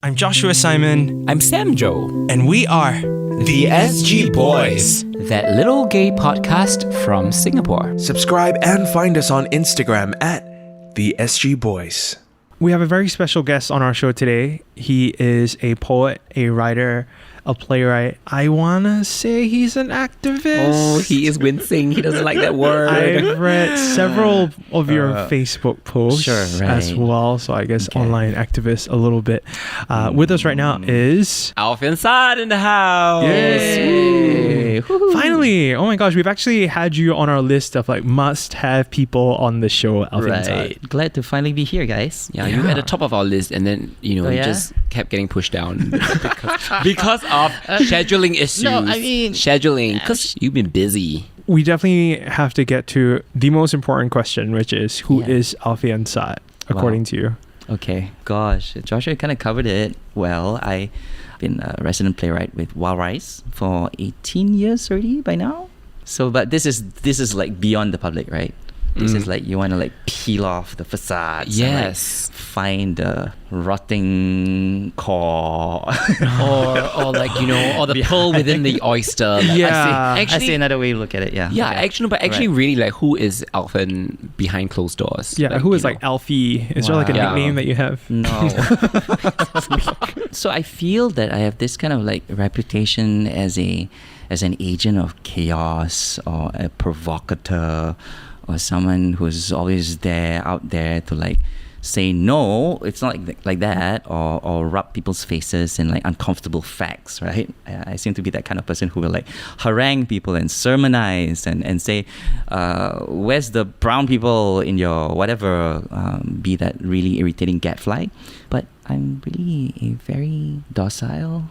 I'm Joshua Simon. I'm Sam Joe. And we are the SG Boys. That little gay podcast from Singapore. Subscribe and find us on Instagram at the SG Boys. We have a very special guest on our show today. He is a poet, a writer, a playwright. I want to say he's an activist. Oh, he is wincing. He doesn't like that word. I've read several of your Facebook posts as well. So I guess online activist a little bit. With us right now is... Alfian Saad in the house. Yay. Finally. Oh my gosh. We've actually had you on our list of like must-have people on the show, Alfian Saad. Glad to finally be here, guys. Yeah, you were at the top of our list and then, you just kept getting pushed down because of scheduling issues. No, I mean... Scheduling, because you've been busy. We definitely have to get to the most important question, which is, who is Alfian Saad, according to you? Okay, gosh. Joshua kind of covered it well. I've been a resident playwright with Wild Rice for 18 years already by now. So, but this is like beyond the public, right? This is like you want to like peel off the facades. Yes. And, like, find the rotting core. or like, or the pearl within the oyster. Like, I see another way to look at it. Yeah. Yeah, actually, really, like, who is Alfian behind closed doors? Yeah, like, who is like Alfie? Is there like a nickname that you have? No. So I feel that I have this kind of like reputation as an agent of chaos or a provocateur, or someone who's always out there to like say no, it's not like that, or rub people's faces in like uncomfortable facts, right? I seem to be that kind of person who will like harangue people and sermonize and say, where's the brown people in your whatever, be that really irritating gadfly. But I'm really a very docile,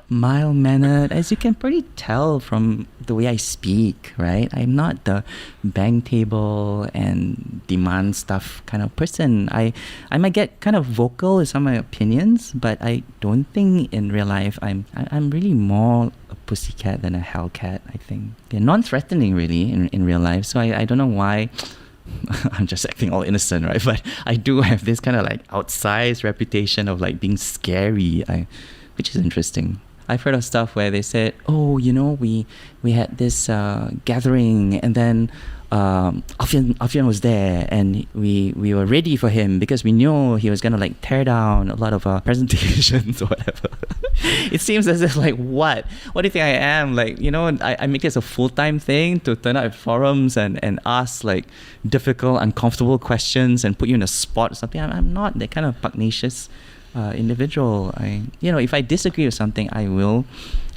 mild-mannered, as you can probably tell from the way I speak, right? I'm not the bang table and demand stuff kind of person. I might get kind of vocal with some of my opinions, but I don't think in real life I'm really more a pussycat than a hellcat, I think. They're non-threatening really in real life, so I don't know why. I'm just acting all innocent, right? But I do have this kind of like outsized reputation of like being scary, which is interesting. I've heard of stuff where they said, oh, we had this gathering and then Alfian was there and we were ready for him because we knew he was going to like tear down a lot of our presentations or whatever. It seems as if like, what do you think I am? Like, I make this a full-time thing to turn up at forums and ask like difficult, uncomfortable questions and put you in a spot or something. I'm not that kind of pugnacious individual. If I disagree with something, I will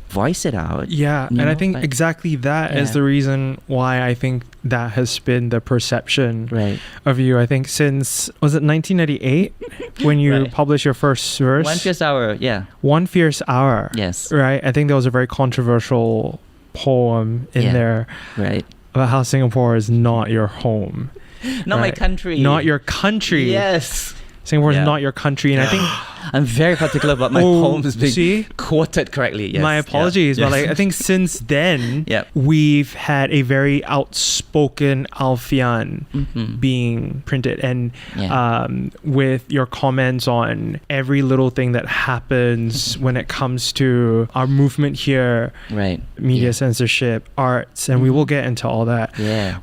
voice it out. Yeah, and I think exactly that is the reason why I think that has been the perception of you. I think since, was it 1998 when you published your first verse? One Fierce Hour, yeah. One Fierce Hour. Yes. Right? I think there was a very controversial poem in there. Right. About how Singapore is not your home. Not my country. Not your country. Yes. Singapore is not your country, and I think I'm very particular about my poems being quoted correctly. Yes. My apologies, but like I think since then we've had a very outspoken Alfian being printed, and with your comments on every little thing that happens when it comes to our movement here, media censorship, arts, and we will get into all that.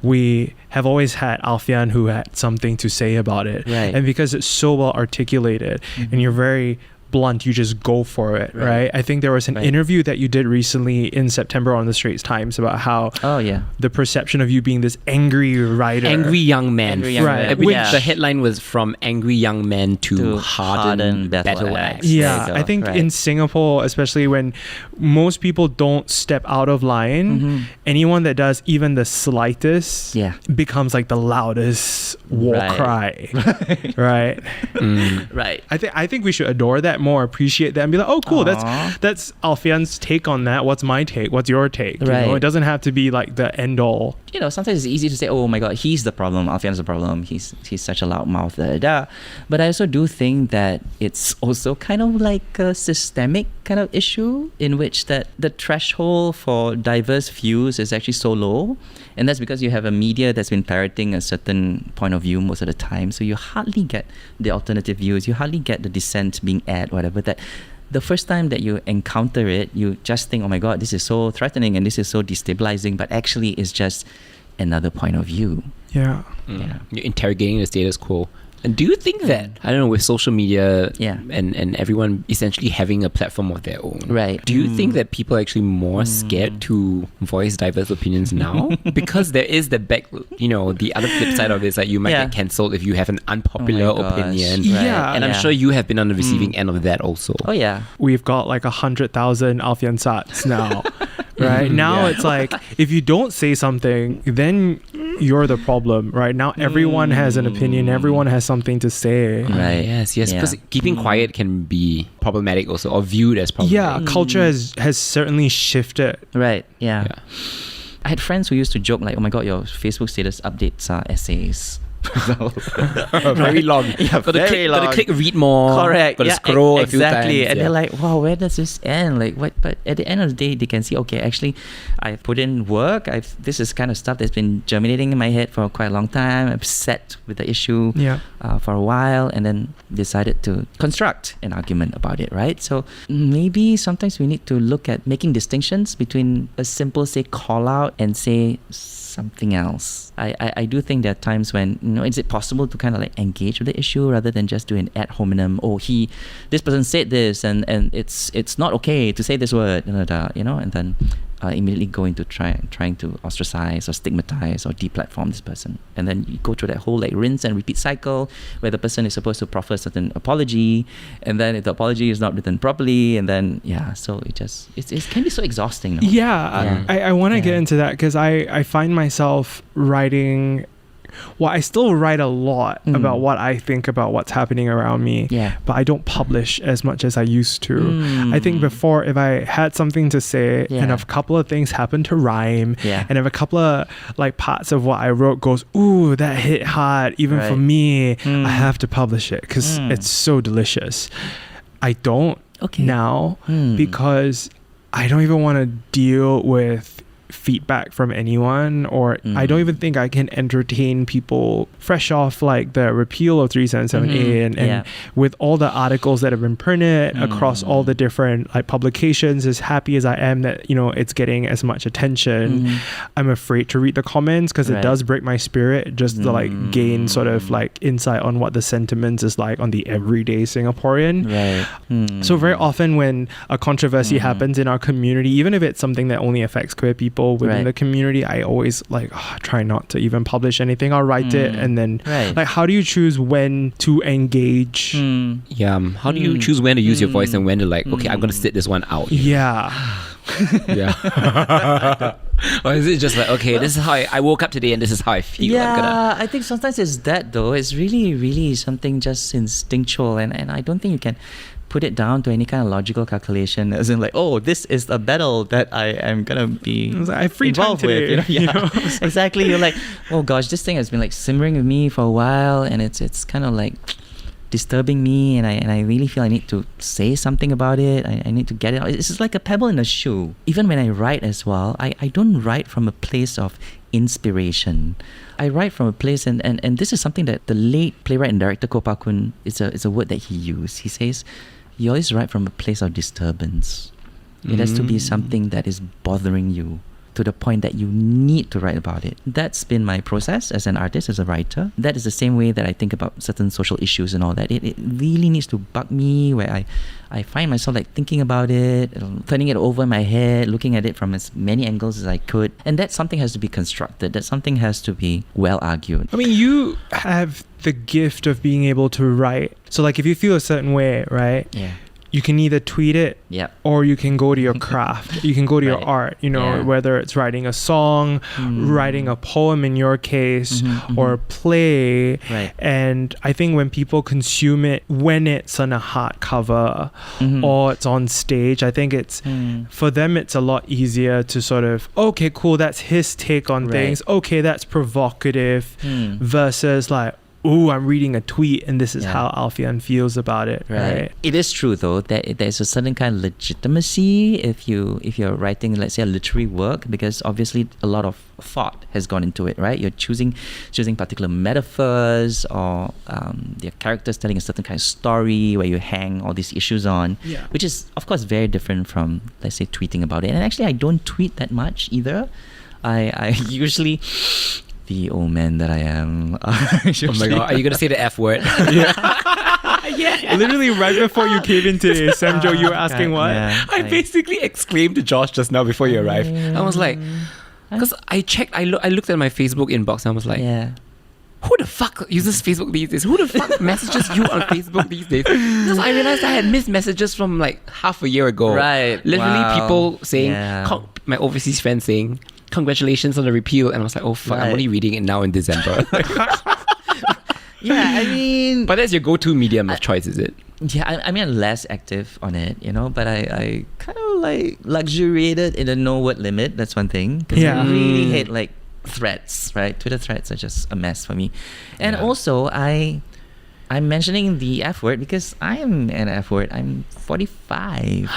We have always had Alfian who had something to say about it, and because it's so well articulated and you're very blunt, you just go for it, right? I think there was an interview that you did recently in September on the Straits Times about how the perception of you being this angry writer, angry young man, Which, the headline was from angry young man to hardened battle axe. I think in Singapore, especially when most people don't step out of line, anyone that does even the slightest becomes like the loudest war cry. Right. Right. I think we should adore that more, appreciate that, and be like, oh, cool, that's Alfian's take on that. What's my take? What's your take? You know, it doesn't have to be like the end all. You know, sometimes it's easy to say, oh my God, he's the problem, Alfian's the problem, he's such a loudmouth, but I also do think that it's also kind of like a systemic kind of issue in which that the threshold for diverse views is actually so low, and that's because you have a media that's been parroting a certain point of view most of the time, so you hardly get the alternative views, you hardly get the dissent being aired, whatever, that the first time that you encounter it, you just think, oh my God, this is so threatening and this is so destabilizing, but actually it's just another point of view. Yeah. You're interrogating the status quo. And do you think that, I don't know, with social media and everyone essentially having a platform of their own, do you think that people are actually more scared to voice diverse opinions now? Because there is the the other flip side of it is that you might get cancelled if you have an unpopular opinion. And I'm sure you have been on the receiving end of that also. Oh yeah. We've got like 100,000 Alfian Sats now. Right now it's like, if you don't say something, then you're the problem. Right now everyone has an opinion, everyone has something to say. Yes because keeping quiet can be problematic also, or viewed as problematic. Culture has certainly shifted. I had friends who used to joke like, oh my God, your Facebook status updates are essays. Very long. Very long. Got to click read more. Correct. Got to scroll a few times. And they're like, wow, where does this end? Like what? But at the end of the day, they can see, okay, actually, I've put in work. This is kind of stuff that's been germinating in my head for quite a long time. I'm set with the issue for a while, and then decided to construct an argument about it, right? So maybe sometimes we need to look at making distinctions between a simple, say, call out and say something else. I do think there are times when, is it possible to kind of like engage with the issue rather than just do an ad hominem, this person said this and it's not okay to say this word, and then immediately go into trying to ostracize or stigmatize or deplatform this person. And then you go through that whole like rinse and repeat cycle where the person is supposed to proffer a certain apology, and then if the apology is not written properly, and then so it can be so exhausting. No? I want to get into that because I find myself writing. Well, I still write a lot about what I think about what's happening around me, but I don't publish as much as I used to. I think before, if I had something to say and if a couple of things happen to rhyme, and if a couple of like parts of what I wrote goes, ooh, that hit hard, even for me, I have to publish it because it's so delicious. I don't now because I don't even want to deal with feedback from anyone, or I don't even think I can entertain people fresh off like the repeal of 377A and with all the articles that have been printed across all the different like publications. As happy as I am that it's getting as much attention, I'm afraid to read the comments because it does break my spirit just to like gain sort of like insight on what the sentiments is like on the everyday Singaporean. So very often when a controversy happens in our community, even if it's something that only affects queer people within the community, I always like try not to even publish anything. I'll write it, and then like, how do you choose when to engage? How do you choose when to use your voice and when to like, okay, I'm gonna sit this one out? Or is it just like, okay, this is how I woke up today and this is how I feel? I think sometimes it's that though. It's really, really something just instinctual, and I don't think you can put it down to any kind of logical calculation, as in like, oh, this is a battle that I am gonna be involved with. Exactly. You're like, oh gosh, this thing has been like simmering with me for a while, and it's kind of like disturbing me, and I really feel I need to say something about it. I need to get it out. It's just like a pebble in a shoe. Even when I write as well, I don't write from a place of inspiration. I write from a place, and this is something that the late playwright and director Ko Pa Kun, it's a word that he used. He says, you always write from a place of disturbance. It has to be something that is bothering you to the point that you need to write about it. That's been my process as an artist, as a writer. That is the same way that I think about certain social issues and all that. It really needs to bug me, where I find myself like thinking about it, turning it over in my head, looking at it from as many angles as I could. And that something has to be constructed. That something has to be well argued. I mean, you have the gift of being able to write. So like if you feel a certain way, right? you can either tweet it or you can go to your craft. You can go to your art, whether it's writing a song, writing a poem in your case, or a play. Right. And I think when people consume it, when it's on a hardcover or it's on stage, I think it's for them it's a lot easier to sort of, okay, cool, that's his take on things. Okay, that's provocative versus like, ooh, I'm reading a tweet and this is how Alfian feels about it. Right. It is true though that there's a certain kind of legitimacy if you're writing, let's say, a literary work, because obviously a lot of thought has gone into it, right? You're choosing particular metaphors or your characters telling a certain kind of story where you hang all these issues on, which is of course very different from, let's say, tweeting about it. And actually I don't tweet that much either. I usually... The old man that I am. Oh my god, are you gonna say the F word? Yeah. Literally right before you came in today, Samjo, you were asking what? Yeah, I basically exclaimed to Josh just now before you arrived. I was like, because I looked at my Facebook inbox and I was like, who the fuck uses Facebook these days? Who the fuck messages you on Facebook these days? Because I realized I had missed messages from like half a year ago. Right. Literally people saying, my overseas friends saying, congratulations on the repeal. And I was like, oh fuck, I'm only reading it now in December. I mean... But that's your go-to medium of choice, is it? Yeah, I mean, I'm less active on it, but I kind of like luxuriated in the no word limit. That's one thing. Because I really hate like threads, right? Twitter threads are just a mess for me. And also, I'm mentioning the F word because I am an F word. I'm 45.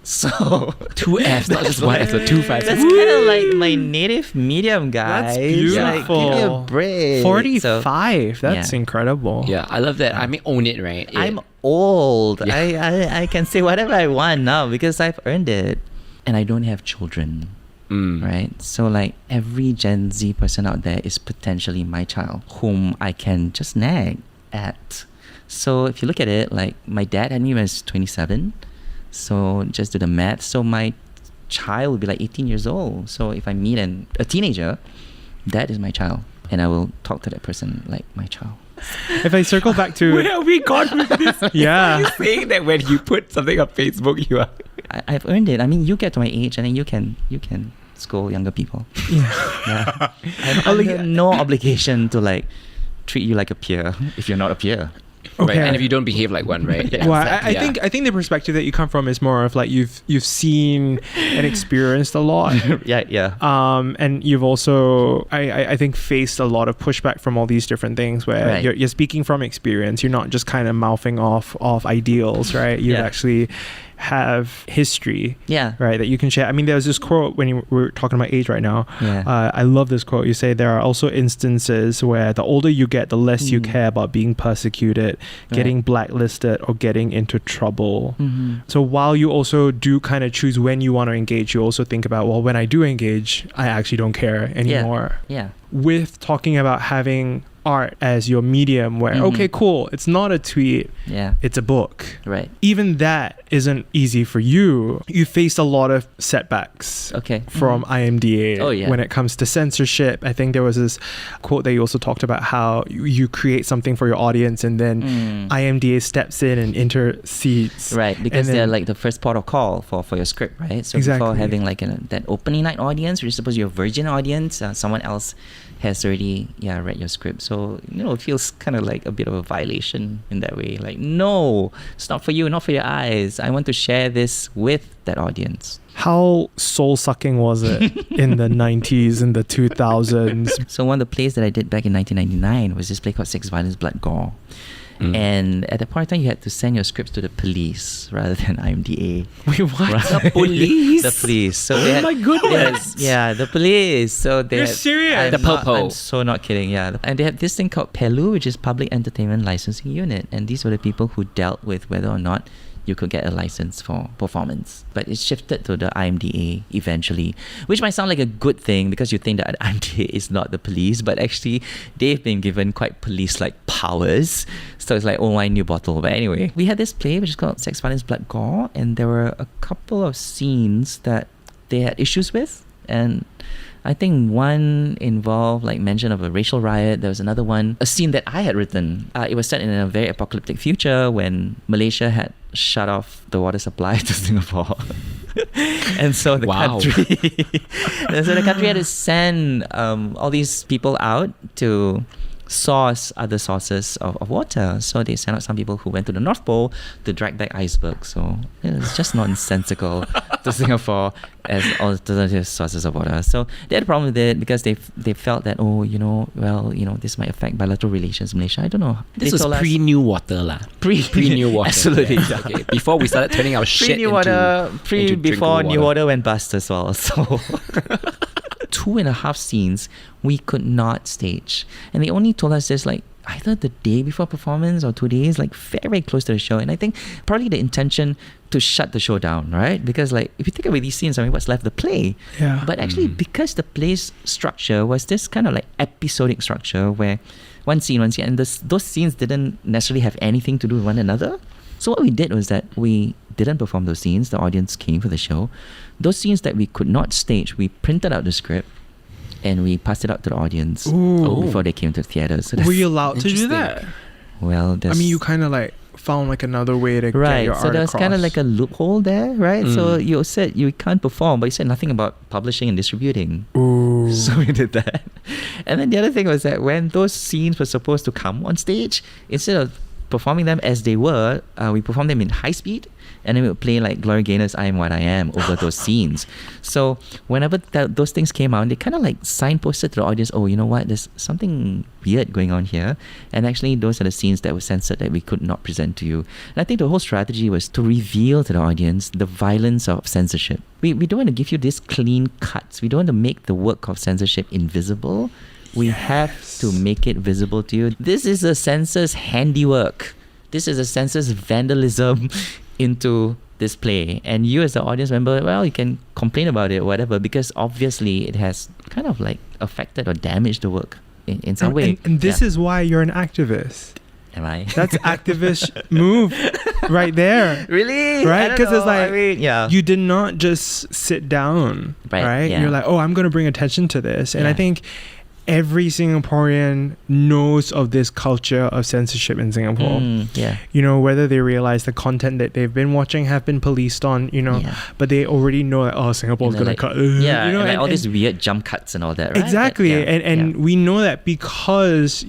So 2 F's, not just one F, so 2 5. That's kind of like my native medium, guys. That's beautiful. Like, give me a break. 45. That's incredible. Yeah, I love that. I mean, own it, right? I'm old. Yeah. I can say whatever I want now because I've earned it, and I don't have children. Right? So like every Gen Z person out there is potentially my child, whom I can just nag at. So if you look at it, like my dad had me when I was 27. So just do the math. So my child will be like 18 years old. So if I meet a teenager, that is my child. And I will talk to that person like my child. If I circle back to... Where have we gone with this? You're saying that when you put something on Facebook, you are... I've earned it. I mean, you get to my age and then you can scold younger people. I have no obligation to like treat you like a peer if you're not a peer. Okay. Right. And if you don't behave like one, right? Well, I think the perspective that you come from is more of like you've seen and experienced a lot. And you've also I think faced a lot of pushback from all these different things where you're speaking from experience. You're not just kind of mouthing off ideals, right? You actually have history, right, that you can share. I mean, there's this quote when we're talking about age right now. I love this quote. You say there are also instances where the older you get, the less you care about being persecuted, getting blacklisted, or getting into trouble. So while you also do kind of choose when you want to engage, you also think about, well, when I do engage, I actually don't care anymore. With talking about having art as your medium where okay, cool, it's not a tweet, it's a book, right? Even that isn't easy for you. You faced a lot of setbacks from IMDA when it comes to censorship. I think there was this quote that you also talked about how you create something for your audience and then IMDA steps in and intercedes, right? Because they're like the first port of call for your script, right? So before having like that opening night audience, which is supposed to be a virgin audience, someone else has already read your script. So it feels kind of like a bit of a violation in that way. Like, no, it's not for you, not for your eyes. I want to share this with that audience. How soul-sucking was it in the 90s and the 2000s? So one of the plays that I did back in 1999 was this play called Sex, Violence, Blood, Gore. And at that point in time, you had to send your scripts to the police rather than IMDA. Wait, what? Right? The police? The police. So my goodness. The police. So they You're serious? The Popo. I'm so not kidding, And they had this thing called PELU, which is Public Entertainment Licensing Unit. And these were the people who dealt with whether or not you could get a license for performance. But it shifted to the IMDA eventually, which might sound like a good thing because you think that IMDA is not the police, but actually they've been given quite police-like powers. So it's like, oh, wine, new bottle. But anyway, we had this play which is called Sex, Violence, Blood, Gore, and there were a couple of scenes that they had issues with. And I think one involved like mention of a racial riot. There was another one, a scene that I had written. It was set in a very apocalyptic future when Malaysia had shut off the water supply to Singapore. And so the country had to send all these people out to source other sources of water. So they sent out some people who went to the North Pole to drag back icebergs. So it's just nonsensical to Singapore as alternative sources of water. So they had a problem with it because they felt that, this might affect bilateral relations in Malaysia. I don't know. This was pre-new water lah. Pre-new water. Absolutely. Yeah. Okay. Before we started turning our shit Pre-new water, before new water water went bust as well. So 2.5 scenes we could not stage, and they only told us this like either the day before performance or 2 days, like very, very close to the show. And I think probably the intention to shut the show down, right? Because like if you think about these scenes, I mean, what's left? The play. Yeah. But actually, because the play's structure was this kind of like episodic structure where one scene, and those scenes didn't necessarily have anything to do with one another. So what we did was that we didn't perform those scenes. The audience came for the show. Those scenes that we could not stage, we printed out the script and we passed it out to the audience before they came to the theater. So were you allowed to do that? Well, you kind of like found like another way to get your art across. So there's kind of like a loophole there, right? So you said you can't perform, but you said nothing about publishing and distributing. Ooh. So we did that. And then the other thing was that when those scenes were supposed to come on stage, instead of performing them as they were, we performed them in high speed, and then we would play like Gloria Gaynor's I Am What I Am over those scenes. So whenever those things came out, they kind of like signposted to the audience, oh, you know what, there's something weird going on here. And actually those are the scenes that were censored that we could not present to you. And I think the whole strategy was to reveal to the audience the violence of censorship. We don't want to give you these clean cuts. We don't want to make the work of censorship invisible. We have to make it visible to you. This is a censor's handiwork. This is a censor's vandalism into this play. And you as the audience member, well, you can complain about it, whatever, because obviously it has kind of like affected or damaged the work in some way. And this is why you're an activist. Am I? That's activist move right there. Really? Right? Because it's like, you did not just sit down, right? Yeah. You're like, I'm going to bring attention to this. And I think every Singaporean knows of this culture of censorship in Singapore. Whether they realize the content that they've been watching have been policed on, but they already know that, Singapore's going to cut. And all these weird jump cuts and all that, right? Exactly. And we know that because,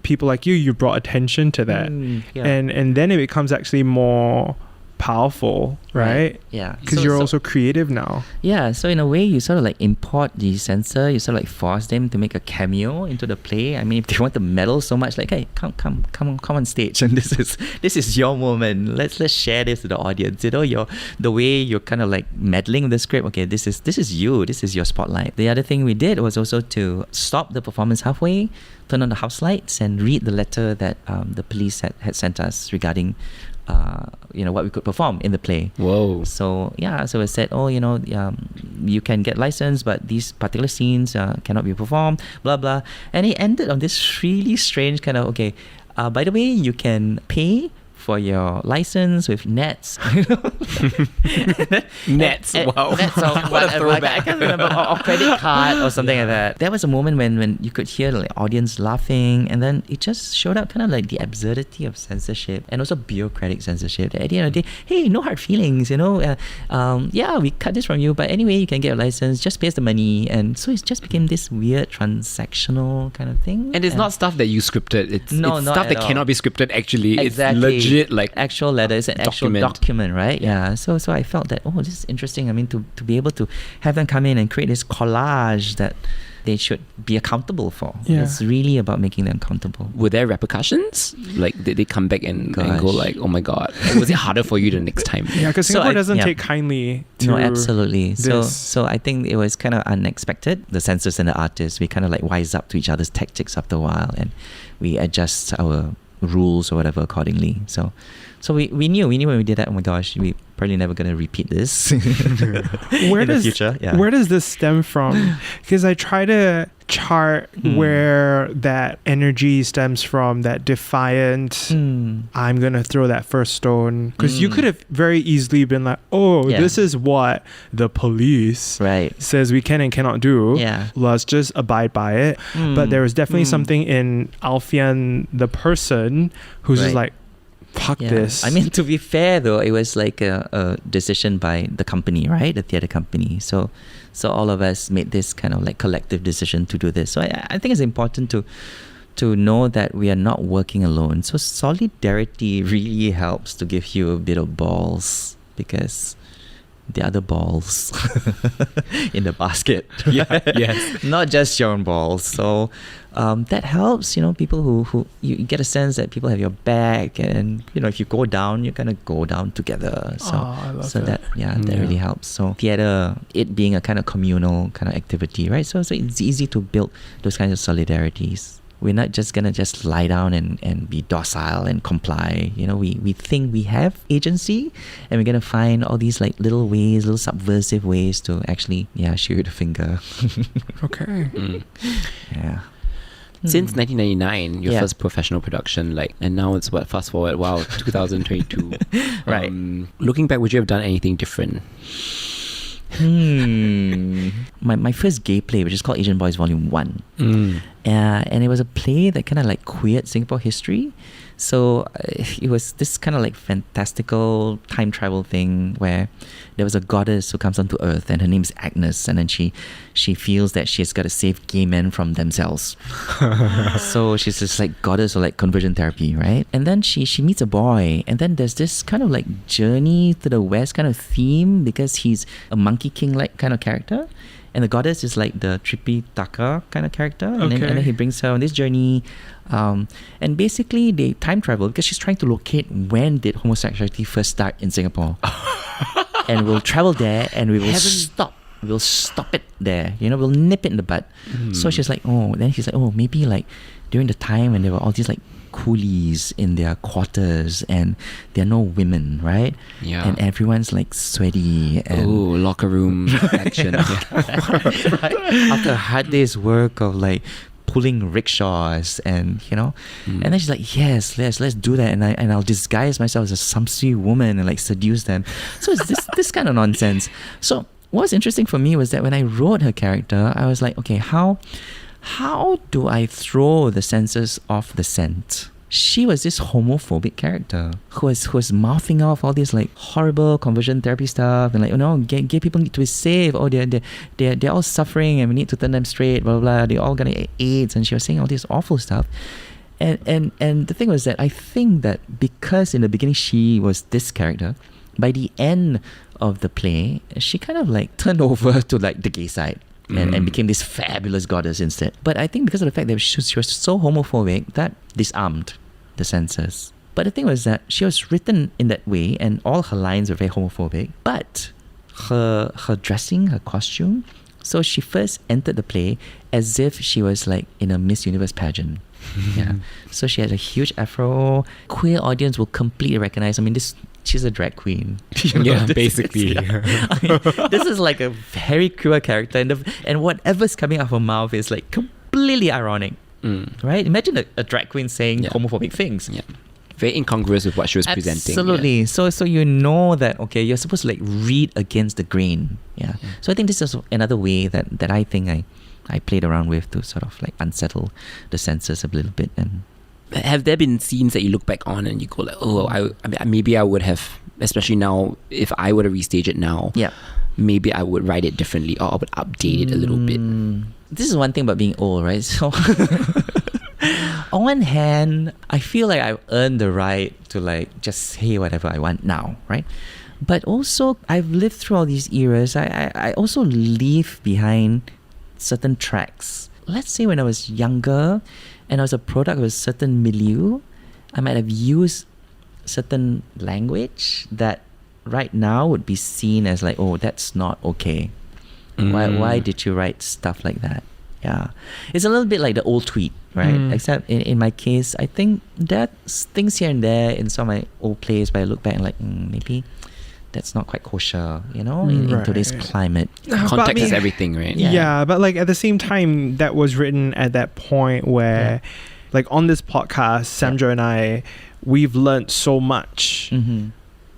people like you brought attention to that. And then it becomes actually more powerful, right? Yeah. Because you're also creative now. Yeah, so in a way you sort of like import the censor, you sort of like force them to make a cameo into the play. I mean, if they want to meddle so much, like, hey, come on stage, and this is your moment. Let's share this to the audience. The way you're kind of like meddling with the script. Okay, this is you. This is your spotlight. The other thing we did was also to stop the performance halfway, turn on the house lights, and read the letter that the police had sent us regarding what we could perform in the play. Whoa. So it said, you can get licensed, but these particular scenes cannot be performed, blah blah. And it ended on this really strange kind of, by the way, you can pay for your license with nets. Nets, wow. Nets or What a throwback. I can't remember, or credit card or something like that. There was a moment when you could hear the audience laughing, and then it just showed up kind of like the absurdity of censorship and also bureaucratic censorship. At the end of the day, hey, no hard feelings, we cut this from you, but anyway, you can get a license, just pay us the money. And so it just became this weird transactional kind of thing. And it's not stuff that you scripted. It's stuff that cannot be scripted actually. Exactly. It's legit, like actual letter. It's an actual document, right? Yeah. So I felt that, this is interesting. I mean, to be able to have them come in and create this collage that they should be accountable for. Yeah. It's really about making them accountable. Were there repercussions? Like, did they come back and go like, oh my God, was it harder for you the next time? Yeah, because Singapore doesn't take kindly to No, absolutely. This. So I think it was kind of unexpected. The censors and the artists, we kind of like wise up to each other's tactics after a while, and we adjust our rules or whatever accordingly. So we knew when we did that, oh my gosh, we probably never going to repeat this in the future. Yeah. Where does this stem from? Because I try to chart where that energy stems from, that defiant, I'm going to throw that first stone. Because you could have very easily been like, this is what the police says we can and cannot do. Yeah. Let's just abide by it. But there was definitely something in Alfian, the person, who's just like, fuck this. I mean, to be fair though, it was like a decision by the company, right? The theatre company. So all of us made this kind of like collective decision to do this. So I think it's important to know that we are not working alone. So solidarity really helps to give you a bit of balls, because the other balls in the basket. Yes. Not just your own balls. So that helps, people who you get a sense that people have your back, and if you go down, you're gonna go down together. So I love that really helps. So theater, it being a kind of communal kind of activity, right? So it's easy to build those kinds of solidarities. We're not just gonna just lie down and be docile and comply. We think we have agency, and we're gonna find all these like little subversive ways to actually shoot you the finger. Okay. Yeah. Since 1999, your first professional production, and now it's fast forward, 2022. Right. Looking back, would you have done anything different? My first gay play, which is called Asian Boys Volume 1. And it was a play that kind of like queered Singapore history. So it was this kind of like fantastical time travel thing where there was a goddess who comes onto Earth, and her name's Agnes, and then she feels that she's got to save gay men from themselves. So she's this like goddess or like conversion therapy, right? And then she meets a boy, and then there's this kind of like journey to the West kind of theme, because he's a Monkey King like kind of character. And the goddess is like the trippy Taka kind of character. And then he brings her on this journey. And basically they time travel because she's trying to locate when did homosexuality first start in Singapore. And we'll travel there, and we will stop. We'll stop it there. We'll nip it in the bud. So she's like, maybe like during the time when there were all these like coolies in their quarters, and there are no women, right? Yeah. And everyone's like sweaty. And locker room action. Right? After a hard day's work of like pulling rickshaws, and and then she's like, yes, let's do that, and I'll disguise myself as a Samsi woman and like seduce them. So it's this kind of nonsense. So what was interesting for me was that when I wrote her character, I was like, okay, how do I throw the senses off the scent? She was this homophobic character who was mouthing off all this like horrible conversion therapy stuff, and like, gay people need to be saved. Oh, they're all suffering, and we need to turn them straight. Blah blah blah. They all gonna get AIDS, and she was saying all this awful stuff. And the thing was that I think that because in the beginning she was this character, by the end of the play, she kind of like turned over to like the gay side. And became this fabulous goddess instead. But I think because of the fact that she was so homophobic, that disarmed the senses. But the thing was that she was written in that way, and all her lines were very homophobic. But her dressing, her costume, so she first entered the play as if she was like in a Miss Universe pageant. So she had a huge afro. Queer audience will completely recognize. I mean, she's a drag queen. Basically. This is like a very queer character, and whatever's coming out of her mouth is like completely ironic, right? Imagine a drag queen saying homophobic things. Yeah. Very incongruous with what she was presenting. Absolutely. So you know that, okay, you're supposed to like read against the grain. Yeah. So I think this is another way that I think I played around with to sort of like unsettle the senses a little bit. And have there been scenes that you look back on and you go like, maybe I would have, especially now, if I were to restage it now, maybe I would write it differently, or I would update it a little bit. This is one thing about being old, right? So on one hand, I feel like I've earned the right to like just say whatever I want now, right? But also, I've lived through all these eras. I also leave behind certain tracks. Let's say when I was younger and I was a product of a certain milieu, I might have used certain language that right now would be seen as like, oh, that's not okay. Why did you write stuff like that? Yeah. It's a little bit like the old tweet, right? Except in my case, I think there's things here and there in some of my old plays where I look back and like, maybe that's not quite kosher, in today's climate. Context is everything, right? Yeah, but like at the same time, that was written at that point where, like on this podcast, Sandra and I, we've learned so much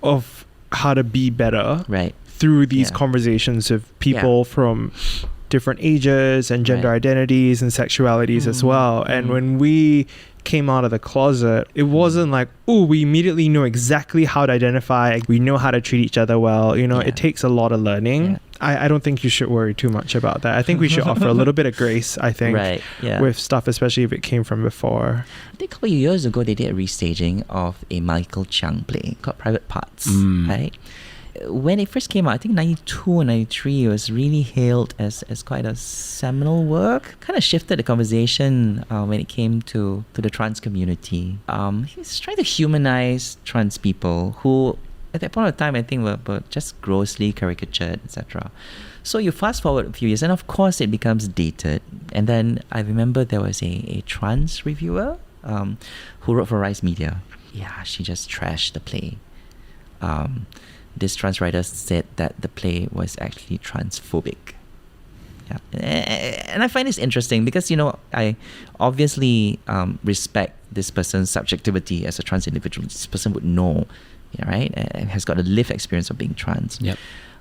of how to be better through these conversations of people from different ages and gender identities and sexualities as well. And when we came out of the closet, it wasn't like, oh, we immediately know exactly how to identify, we know how to treat each other well. You know, it takes a lot of learning. Yeah. I don't think you should worry too much about that. I think we should offer a little bit of grace, I think, with stuff, especially if it came from before. I think a couple of years ago, they did a restaging of a Michael Chung play called Private Parts, right? When it first came out, I think 92 or 93, it was really hailed as quite a seminal work. Kind of shifted the conversation when it came to the trans community. He's trying to humanize trans people who, at that point of time, I think were just grossly caricatured, etc. So you fast forward a few years, and of course it becomes dated. And then I remember there was a trans reviewer who wrote for Rise Media. Yeah, she just trashed the play. This trans writer said that the play was actually transphobic. Yeah, and I find this interesting because, you know, I obviously respect this person's subjectivity as a trans individual. This person would know, yeah, right? Has got a lived experience of being trans. Yep.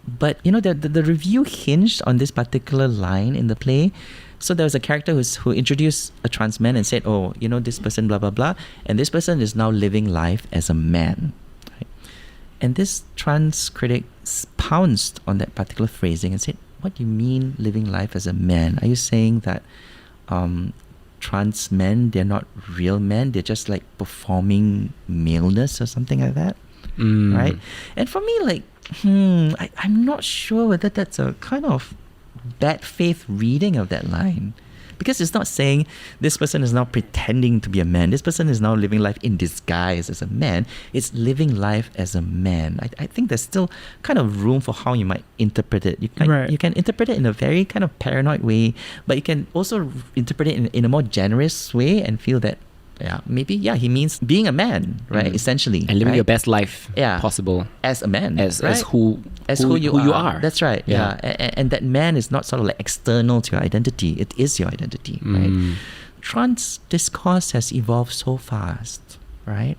But, you know, the review hinged on this particular line in the play. So there was a character who introduced a trans man and said, oh, you know, this person, blah, blah, blah. And this person is now living life as a man. Right? And this trans critic pounced on that particular phrasing and said, what do you mean living life as a man? Are you saying that trans men, they're not real men? They're just like performing maleness or something like that? Right? And for me, like, I'm not sure whether that's a kind of bad faith reading of that line, because it's not saying this person is now pretending to be a man, this person is now living life in disguise as a man. It's living life as a man. I think there's still kind of room for how you might interpret it. You can interpret it in a very kind of paranoid way, but you can also interpret it in a more generous way and feel that maybe he means being a man, right? Essentially, and living your best life possible as a man, as who you are. That's right. Yeah. And that man is not sort of like external to your identity. It is your identity, right? Trans discourse has evolved so fast, right?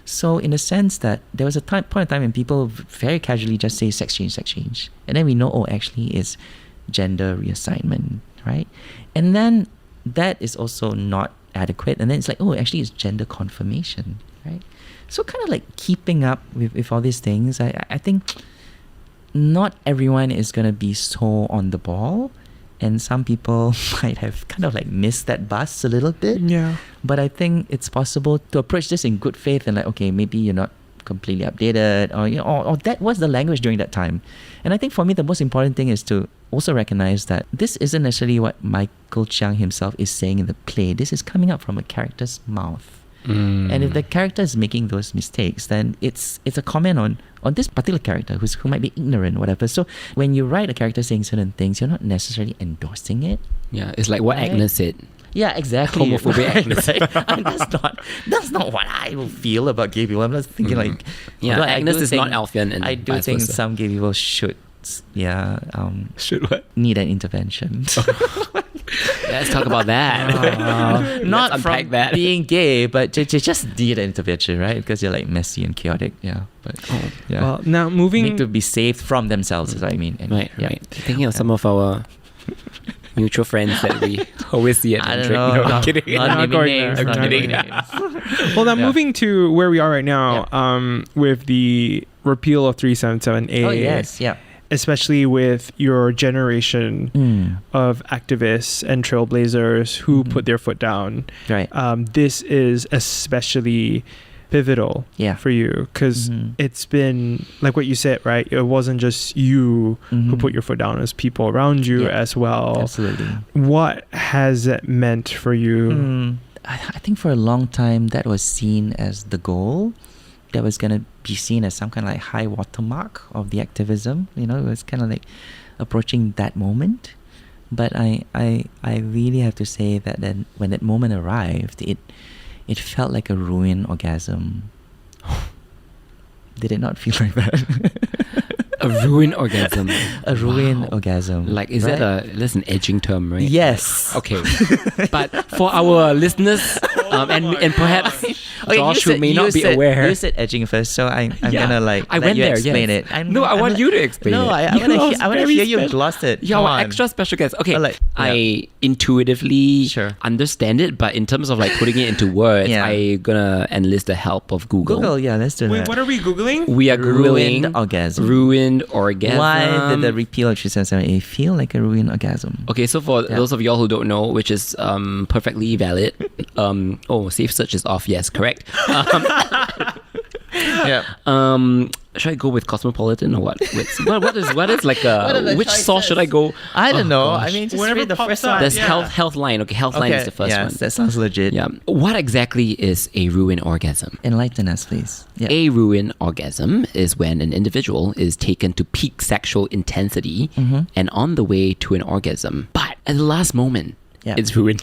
So in the sense that there was a point in time when people very casually just say sex change, and then we know, actually it's gender reassignment, right? And then that is also not adequate, and then it's like, actually it's gender confirmation, right? So kind of like keeping up with all these things, I think not everyone is going to be so on the ball, and some people might have kind of like missed that bus a little bit. Yeah. But I think it's possible to approach this in good faith and like, okay, maybe you're not completely updated, or that was the language during that time. And I think for me, the most important thing is to also recognize that this isn't necessarily what Michael Chung himself is saying in the play. This is coming up from a character's mouth. And if the character is making those mistakes, then it's a comment on this particular character who might be ignorant or whatever. So when you write a character saying certain things, you're not necessarily endorsing it. Yeah, it's like what Agnes said. Yeah, exactly. Homophobic Agnes. Right? That's not what I will feel about gay people. I'm just thinking like... Yeah, Agnes is not Alfian, and I do think some gay people should should what? Need an intervention. Let's talk about that. Not from that. Being gay, but just need an intervention, right? Because you're like messy and chaotic. Yeah, but Well, now moving need to be saved from themselves. Is what I mean. And, right. Thinking of some of our mutual friends that we always see at I the don't know. I'm kidding. Not kidding. Well, now moving to where we are right now, with the repeal of 377A. Oh yes, yeah. Especially with your generation of activists and trailblazers who put their foot down. Right. This is especially pivotal for you, because it's been, like what you said, right? It wasn't just you who put your foot down, it was people around you as well. Absolutely. What has it meant for you? I think for a long time that was seen as the goal. That was going to be seen as some kind of like high watermark of the activism. It was kind of like approaching that moment. But I really have to say that then when that moment arrived, it felt like a ruined orgasm. Did it not feel like that? A ruined orgasm. A ruined orgasm. Like, is that's an edging term, right? Yes. Okay. But for our listeners, and perhaps Okay, Josh, who may not be aware. You said edging first, so I'm gonna I went there. Explain yes. it. I want you to explain it. No, I want to hear you gloss it. You're our extra special guest. Okay, I intuitively understand it, but in terms of like putting it into words, I'm gonna enlist the help of Google. Let's do that. Wait, what are we Googling? We are Googling ruined orgasm. Why did the repeal of 377A feel like a ruined orgasm? Okay, so for those of y'all who don't know, which is perfectly valid, safe search is off. Yes, correct. Should I go with Cosmopolitan or what? What is like which source should I go? I don't know. Gosh. I mean, just read the first one. There's Healthline. Okay, Healthline is the first one. That sounds legit. Yeah. What exactly is a ruin orgasm? Enlighten us, please. Yep. A ruin orgasm is when an individual is taken to peak sexual intensity and on the way to an orgasm, but at the last moment, it's ruined.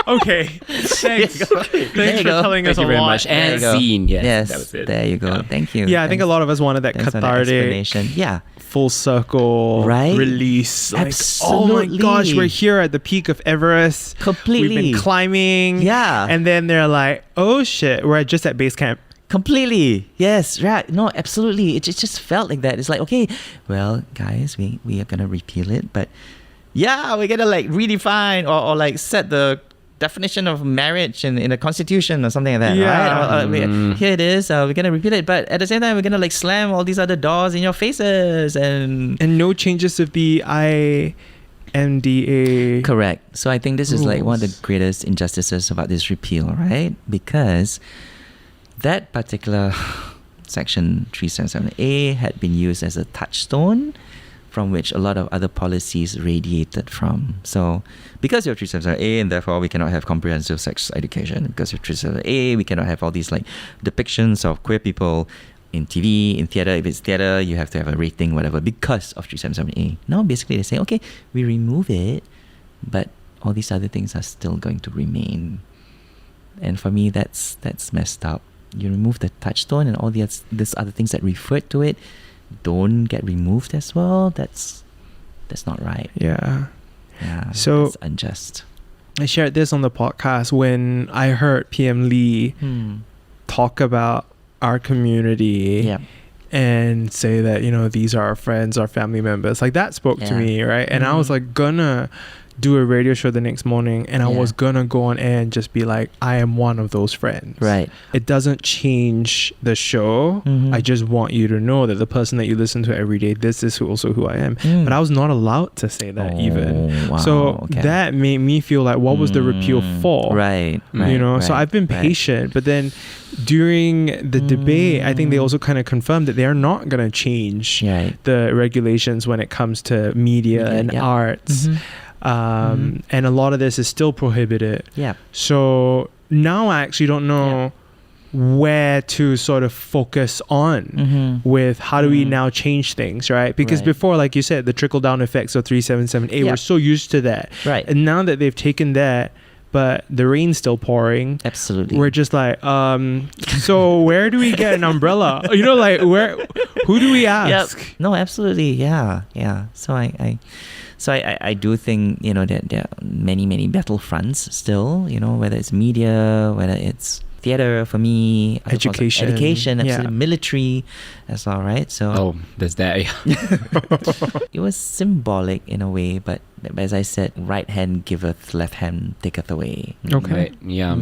Okay. Thanks. Thanks for telling us a lot. Thank you very much. And scene. Yes. That was it. There you go. Yeah. Thank you. Yeah, I think a lot of us wanted that cathartic, full circle release. Like, absolutely. Oh my gosh, we're here at the peak of Everest. Completely. We've been climbing. Yeah. And then they're like, oh shit, we're just at base camp. Completely. Yes, right. No, absolutely. It just felt like that. It's like, okay, well, guys, we are going to repeal it, but we're going to like redefine or like set the definition of marriage in the constitution or something like that, right? Here it is. We're going to repeal it, but at the same time, we're going to like slam all these other doors in your faces and no changes of the IMDA. Correct. So I think this is like one of the greatest injustices about this repeal, right? Because that particular section 377A had been used as a touchstone from which a lot of other policies radiated from. So because you're 377A and therefore we cannot have comprehensive sex education, because you're 377A, we cannot have all these like depictions of queer people in TV, in theatre. If it's theatre, you have to have a rating, whatever, because of 377A. Now basically they say, okay, we remove it, but all these other things are still going to remain. And for me, that's messed up. You remove the touchstone and all these other things that refer to it don't get removed as well. That's not right. Yeah. So that's unjust. I shared this on the podcast when I heard PM Lee talk about our community and say that, these are our friends, our family members. Like that spoke to me, right? And I was like gonna do a radio show the next morning and I was gonna go on air and just be like, I am one of those friends. Right. It doesn't change the show. I just want you to know that the person that you listen to every day, this is also who I am. But I was not allowed to say that even. Wow, so that made me feel like, what was the repeal for? Right. So I've been patient, but then during the debate, I think they also kind of confirmed that they are not going to change the regulations when it comes to media and arts. And a lot of this is still prohibited. So now I actually don't know where to sort of focus on with how do we now change things, right? Because before, like you said, the trickle-down effects of 377A, we're so used to that. Right. And now that they've taken that, but the rain's still pouring. Absolutely. We're just like, so where do we get an umbrella? Like who do we ask? Yep. No, absolutely. Yeah. So I do think, that there are many battlefronts still, whether it's media, whether it's theater for me, education, absolutely, military as well, right? So there's that. It was symbolic in a way, but as I said, right hand giveth, left hand taketh away. Okay. Right. Yeah.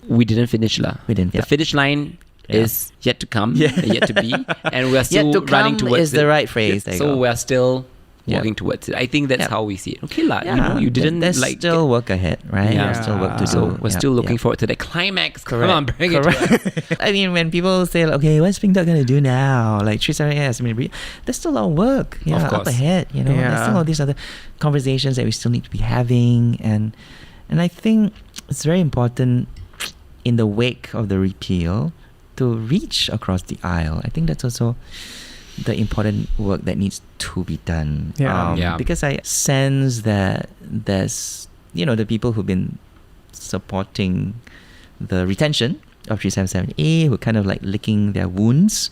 We didn't finish lah. We didn't. The finish line is yet to come, yet to be, and we're still yet to running come towards is the right phrase. So we're still working towards it. I think that's how we see it. Okay lah. You didn't there's still work ahead, right? There's still work to do. So we're still looking forward to the climax. Correct. Come on, bring it to us. I mean, when people say, okay, what's Pink Dot gonna do now? Like 378, there's still a lot of work. Up ahead. There's still all these other conversations that we still need to be having, and I think it's very important in the wake of the repeal to reach across the aisle. I think that's also the important work that needs to be done. Because I sense that there's, the people who've been supporting the retention of 377A who kind of like licking their wounds.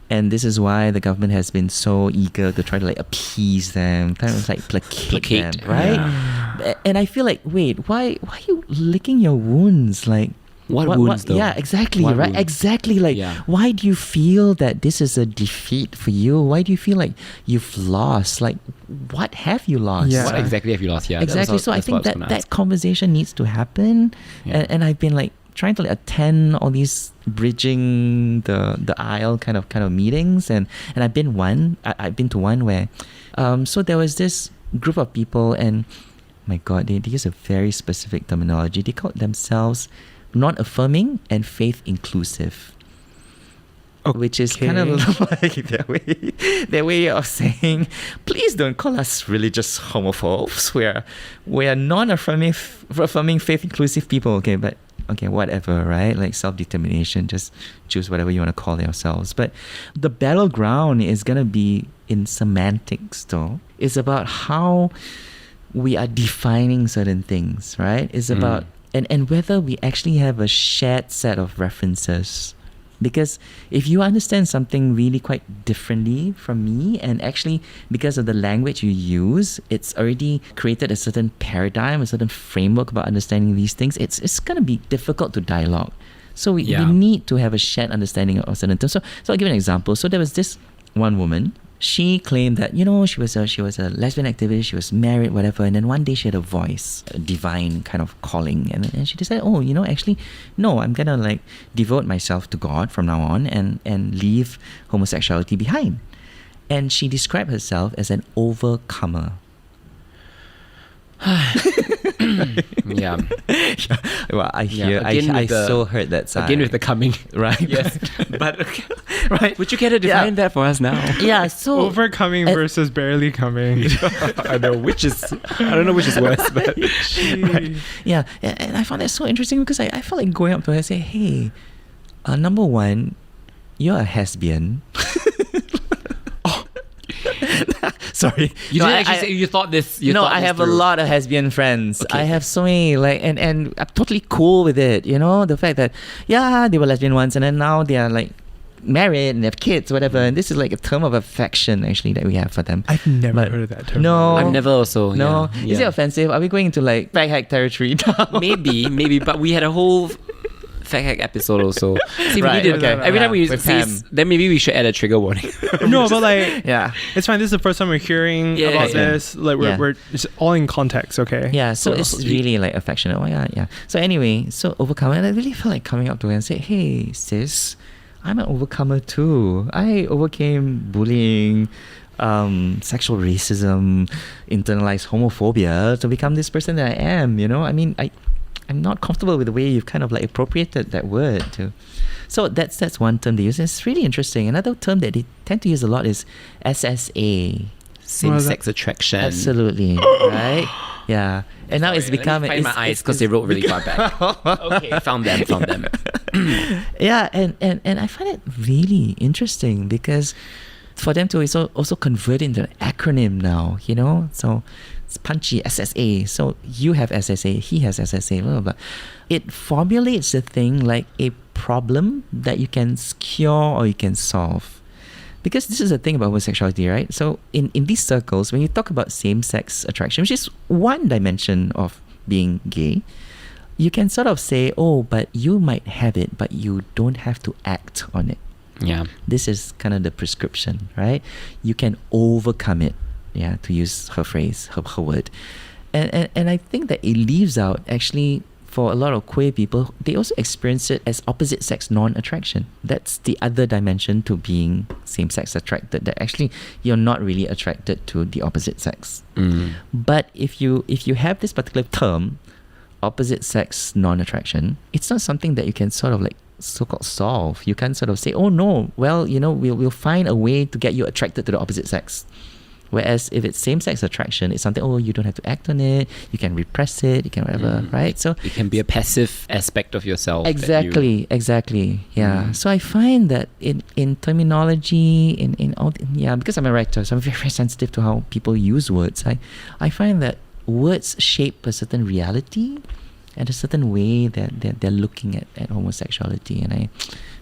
And this is why the government has been so eager to try to like appease them, kind of like placate them, right? And I feel like, wait, why are you licking your wounds? Like, What wounds though? Yeah, exactly, What right? wounds? Exactly. Like, why do you feel that this is a defeat for you? Why do you feel like you've lost? Like, what have you lost? Yeah. What exactly have you lost? Yeah, exactly. So I think that conversation needs to happen. Yeah. And I've been like trying to attend all these bridging the aisle kind of meetings, and I've been to one where so there was this group of people, and my God, they use a very specific terminology. They call themselves non-affirming and faith inclusive. Okay. Which is kind of like their way of saying, please don't call us religious homophobes. We're non-affirming faith inclusive people. Okay, but okay, whatever, right? Like self-determination, just choose whatever you want to call yourselves. But the battleground is gonna be in semantics, though. It's about how we are defining certain things, right? It's about and whether we actually have a shared set of references. Because if you understand something really quite differently from me, and actually because of the language you use, it's already created a certain paradigm, a certain framework about understanding these things, it's going to be difficult to dialogue. So we need to have a shared understanding of certain terms. So I'll give you an example. So there was this one woman. She claimed that, she was a lesbian activist, she was married, whatever, and then one day she had a voice, a divine kind of calling, and she decided, actually, no, I'm gonna like devote myself to God from now on and leave homosexuality behind. And she described herself as an overcomer. Yeah. Well, I so heard that side. Again with the coming, right? Yes. But okay. Right. Would you care to define that for us now? Yeah. So overcoming versus barely coming. I don't know which is worse, but right. Yeah. And I found that so interesting because I felt like going up to her and say, hey, number one, you're a lesbian. Sorry. You didn't actually say you thought this. I have a lot of lesbian friends. Okay. I have so many, and I'm totally cool with it. The fact that, they were lesbian once and then now they are like married and they have kids, whatever. And this is like a term of affection actually that we have for them. I've never heard of that term. No. I've never also. No. Yeah. Is it offensive? Are we going into like fag hack territory now? Maybe, but we had a whole fag hack episode also. See, we need to, every time we say, then maybe we should add a trigger warning. No, but like, it's fine. This is the first time we're hearing about this. Like, we're it's all in context, okay? Yeah, so it's really like affectionate. Oh, yeah. So anyway, so overcomer, and I really felt like coming up to her and say, hey, sis, I'm an overcomer too. I overcame bullying, sexual racism, internalized homophobia to become this person that I am. I mean, I'm not comfortable with the way you've kind of like appropriated that word too. So that's one term they use. It's really interesting. Another term that they tend to use a lot is SSA. Same-sex attraction. Absolutely. Right? Yeah. And now it's become... Let me find my eyes because they wrote really far back. Okay, found them. Yeah, and I find it really interesting because for them to also convert into an acronym now, So it's punchy, SSA. So you have SSA, he has SSA, blah, blah, blah. It formulates the thing like a problem that you can cure or you can solve. Because this is the thing about homosexuality, right? So in these circles, when you talk about same-sex attraction, which is one dimension of being gay, you can sort of say, but you might have it, but you don't have to act on it. Yeah. This is kind of the prescription, right? You can overcome it, to use her phrase, her word. And I think that it leaves out, actually, for a lot of queer people, they also experience it as opposite sex non-attraction. That's the other dimension to being same-sex attracted, that actually you're not really attracted to the opposite sex. But if you have this particular term, opposite sex non-attraction, it's not something that you can sort of like so-called solve. You can sort of say, oh no, well, we'll find a way to get you attracted to the opposite sex. Whereas if it's same-sex attraction, it's something, you don't have to act on it, you can repress it, you can whatever, right? So it can be a passive aspect of yourself. Exactly. Yeah. So I find that in terminology, in all, because I'm a writer, so I'm very, very sensitive to how people use words. I find that words shape a certain reality and a certain way that they're looking at homosexuality, and I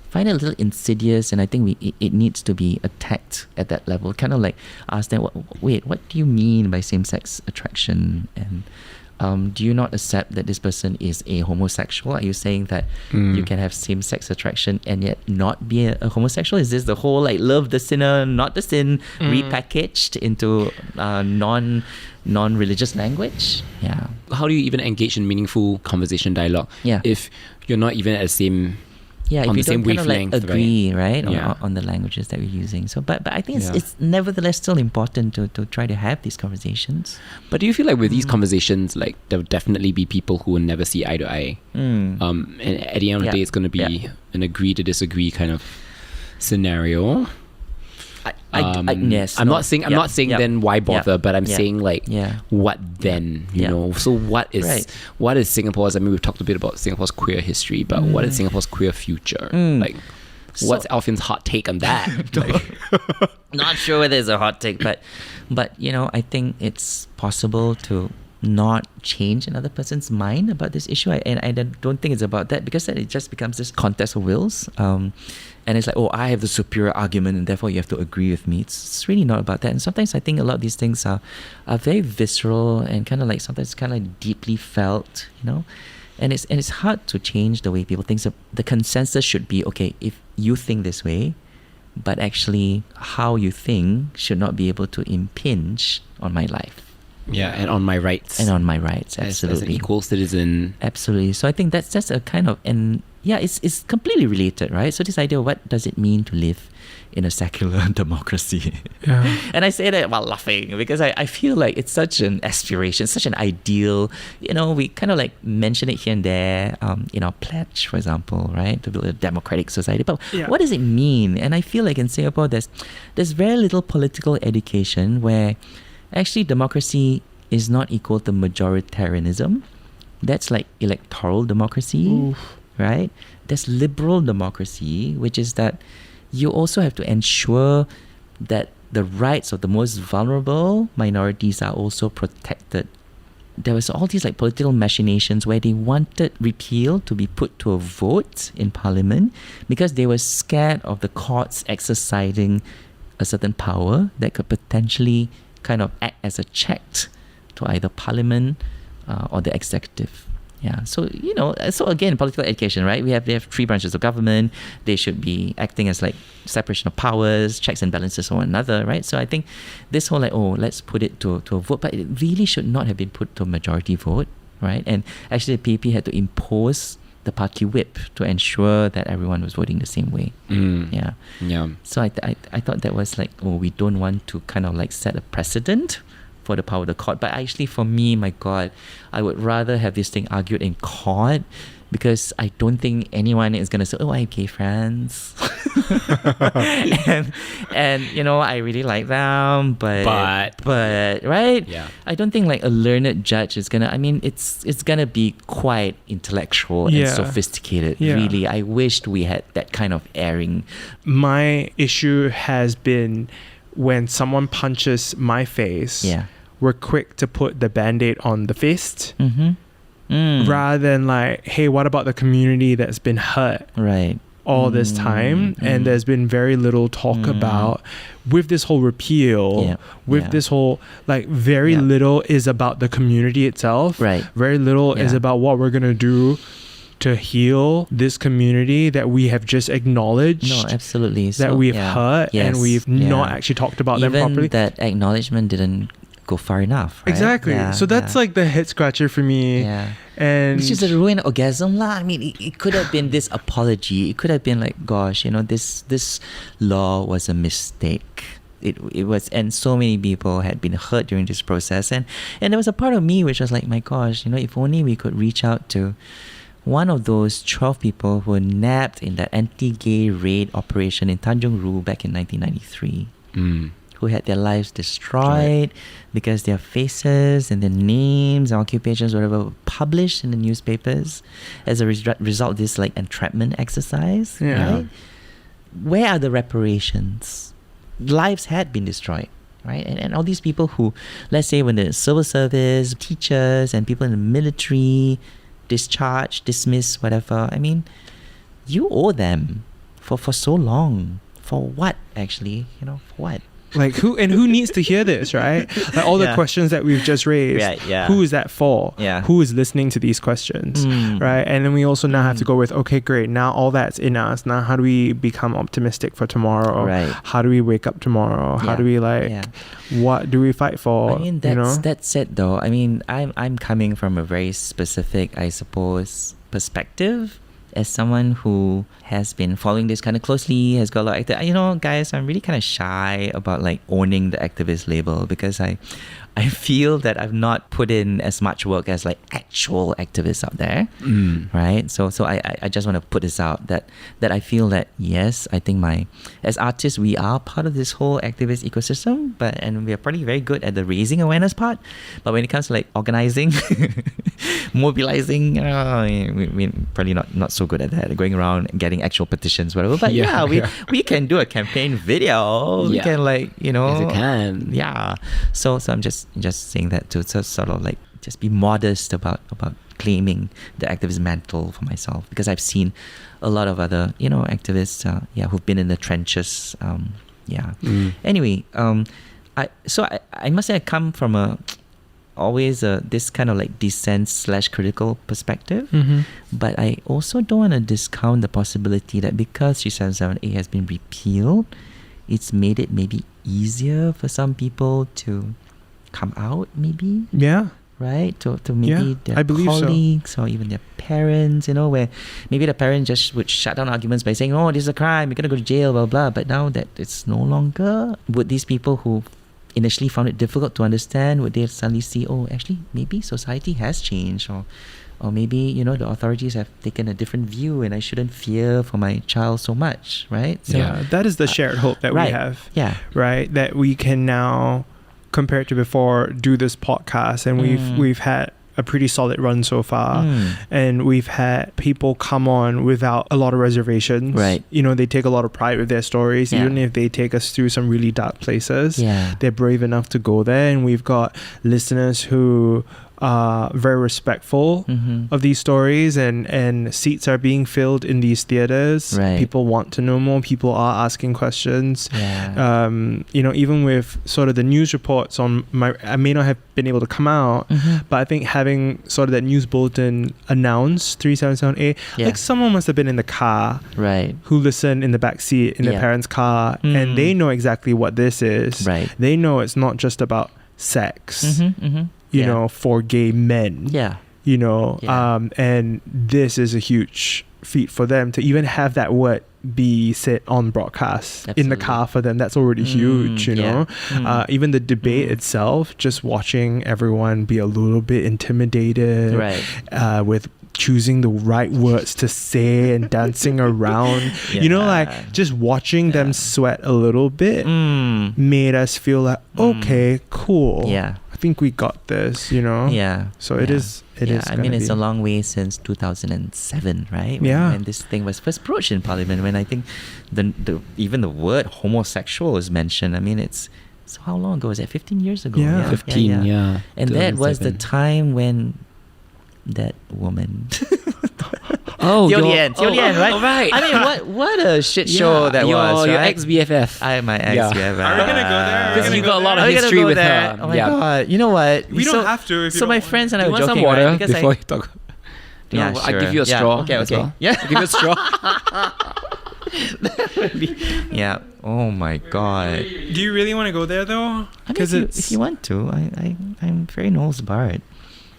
find it a little insidious, and I think it needs to be attacked at that level. Kind of like ask them, wait, what do you mean by same-sex attraction? And do you not accept that this person is a homosexual? Are you saying that you can have same-sex attraction and yet not be a homosexual? Is this the whole like love the sinner, not the sin, repackaged into non-religious language? Yeah. How do you even engage in meaningful conversation dialogue if you're not even at the same on if you the same don't kind of wavelength, like agree, right? Yeah. On the languages that we're using. So, but I think it's nevertheless still important to try to have these conversations. But do you feel like with these conversations, like there will definitely be people who will never see eye to eye? And at the end of the day, it's going to be an agree to disagree kind of scenario. Yes. I'm not saying then why bother, but I'm saying like what then, you know? So what is Singapore's? I mean, we've talked a bit about Singapore's queer history, but what is Singapore's queer future? Like, what's Alfian's hot take on that? Not sure whether it's a hot take, but you know, I think it's possible to not change another person's mind about this issue. And I don't think it's about that, because then it just becomes this contest of wills. And it's like, oh, I have the superior argument and therefore you have to agree with me. It's really not about that. And sometimes I think a lot of these things are very visceral and kind of like sometimes kind of like deeply felt, you know. And it's hard to change the way people think. So the consensus should be, okay, if you think this way, but actually how you think should not be able to impinge on my life. Yeah, and on my rights. Absolutely. As an equal citizen. Absolutely. So I think that's just a kind of, and yeah, it's completely related, right? So this idea of what does it mean to live in a secular democracy? Yeah. And I say that while laughing because I feel like it's such an aspiration, such an ideal. You know, we kind of like mention it here and there in our pledge, for example, right? To build a democratic society. But what does it mean? And I feel like in Singapore, there's very little political education where actually democracy is not equal to majoritarianism. That's like electoral democracy. Oof. Right? There's liberal democracy, which is that you also have to ensure that the rights of the most vulnerable minorities are also protected. There was all these like political machinations where they wanted repeal to be put to a vote in parliament because they were scared of the courts exercising a certain power that could potentially kind of act as a check to either parliament or the executive. Yeah, so you know, so again, political education, right? They have three branches of government. They should be acting as like separation of powers, checks and balances on one another, right? So I think this whole like, oh, let's put it to a vote, but it really should not have been put to a majority vote, right? And actually, the PAP had to impose the party whip to ensure that everyone was voting the same way. Yeah. So I thought that was like, oh, we don't want to kind of like set a precedent for the power of the court. But actually for me, my God, I would rather have this thing argued in court because I don't think anyone is going to say, oh, I have gay friends. and you know, I really like them, but right? Yeah. I don't think like a learned judge is going to, I mean, it's going to be quite intellectual and sophisticated. Yeah. Really, I wished we had that kind of airing. My issue has been when someone punches my face, we're quick to put the Band-Aid on the fist rather than like, hey, what about the community that's been hurt all this time? And there's been very little talk about with this whole repeal, this whole like very little is about the community itself. Very little is about what we're going to do to heal this community that we have just acknowledged. No, absolutely. That we've hurt and we've not actually talked about them properly. That acknowledgement didn't go far enough. Right? Exactly. So that's like the head scratcher for me. And which is a ruined orgasm lah. I mean, it could have been this apology. It could have been like, gosh, you know, this law was a mistake. It was, and so many people had been hurt during this process. And there was a part of me which was like, my gosh, you know, if only we could reach out to one of those 12 people who were nabbed in that anti-gay raid operation in Tanjung Ru back in 1993, who had their lives destroyed because their faces and their names and occupations, whatever, were published in the newspapers as a result of this like entrapment exercise. Right? Where are the reparations? Lives had been destroyed. Right? And all these people who, let's say when the civil service, teachers and people in the military discharged, dismissed, whatever. I mean, you owe them for so long. For what, actually? You know, for what? Like who needs to hear this, right? Like all the questions that we've just raised. Right, yeah. Who is that for? Yeah. Who is listening to these questions, right? And then we also now have to go with, okay, great. Now all that's in us. Now how do we become optimistic for tomorrow? Right. How do we wake up tomorrow? How do we what do we fight for? I mean, that's it though. I mean, I'm coming from a very specific, I suppose, perspective. As someone who has been following this kind of closely, has got a lot of guys, I'm really kind of shy about like owning the activist label because I feel that I've not put in as much work as like actual activists out there, right? So I just want to put this out that I feel that yes, I think as artists we are part of this whole activist ecosystem, and we are probably very good at the raising awareness part, but when it comes to like organizing, mobilizing, we're probably not so good at that. Going around and getting actual petitions, whatever. But we can do a campaign video. We can Yes, you can. Yeah. So I'm just saying that to sort of like just be modest about claiming the activist mantle for myself, because I've seen a lot of other activists who've been in the trenches. Anyway, I must say I come from always this kind of like dissent/critical perspective, but I also don't want to discount the possibility that because 377A has been repealed, it's made it maybe easier for some people to come out, maybe. Yeah. Right? To maybe their I believe colleagues or even their parents, where maybe the parent just would shut down arguments by saying, oh, this is a crime, you're going to go to jail, blah, blah. But now that it's no longer, would these people who initially found it difficult to understand, would they suddenly see, oh, actually, maybe society has changed, or maybe, the authorities have taken a different view and I shouldn't fear for my child so much, right? So, that is the shared hope that we have. Yeah. Right? That we can now, compared to before, do this podcast, and we've had a pretty solid run so far, and we've had people come on without a lot of reservations. Right. They take a lot of pride with their stories, even if they take us through some really dark places. They're brave enough to go there, and we've got listeners who are very respectful of these stories, and seats are being filled in these theaters. People want to know more. People are asking questions. Even with sort of the news reports I may not have been able to come out, but I think having sort of that news bulletin announce 377A, like someone must have been in the car, who listened in the back seat in their parents' car, and they know exactly what this is. They know it's not just about sex. For gay men. And this is a huge feat for them to even have that word be said on broadcast in the car for them. That's already huge, even the debate itself, just watching everyone be a little bit intimidated with choosing the right words to say and dancing around, just watching them sweat a little bit made us feel like, okay, cool. I think we got this, So it is. I mean, it's a long way since 2007, right? When this thing was first broached in Parliament. When I think even the word homosexual is mentioned. I mean, so how long ago was that? 15 years ago. 15. And that was the time when that woman. Tio Lian, right? Oh, right. I mean, what a shit show that was, your right? ex-BFF. My ex-BFF. Are we gonna go there? Because you got a lot of history with her. Oh my god! You know what? We don't have to. If you so my don't friends and I you were want joking, some water right? Because before you talk. Yeah, I give you a straw. Okay. Well. Yeah, I give you a straw. Yeah. Oh my god. Do you really want to go there though? Because if you want to, I'm very nose barred.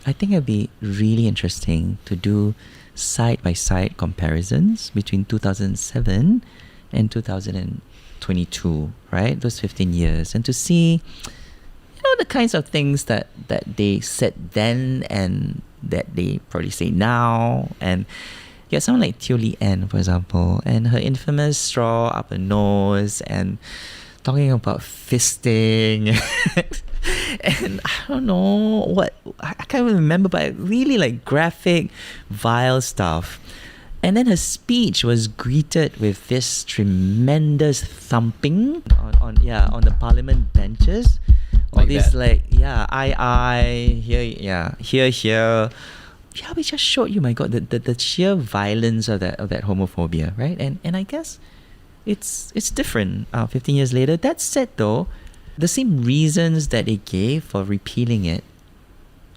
I think it'd be really interesting to do side-by-side comparisons between 2007 and 2022, right? Those 15 years, and to see, the kinds of things that they said then and that they probably say now. And someone like Tio Lian, for example, and her infamous straw up her nose and talking about fisting. And I don't know what, I can't even remember, but really like graphic, vile stuff. And then her speech was greeted with this tremendous thumping on the parliament benches. All these here. Yeah, we just showed you, my God, the sheer violence of that homophobia, right? And I guess it's different 15 years later. That said though, the same reasons that they gave for repealing it,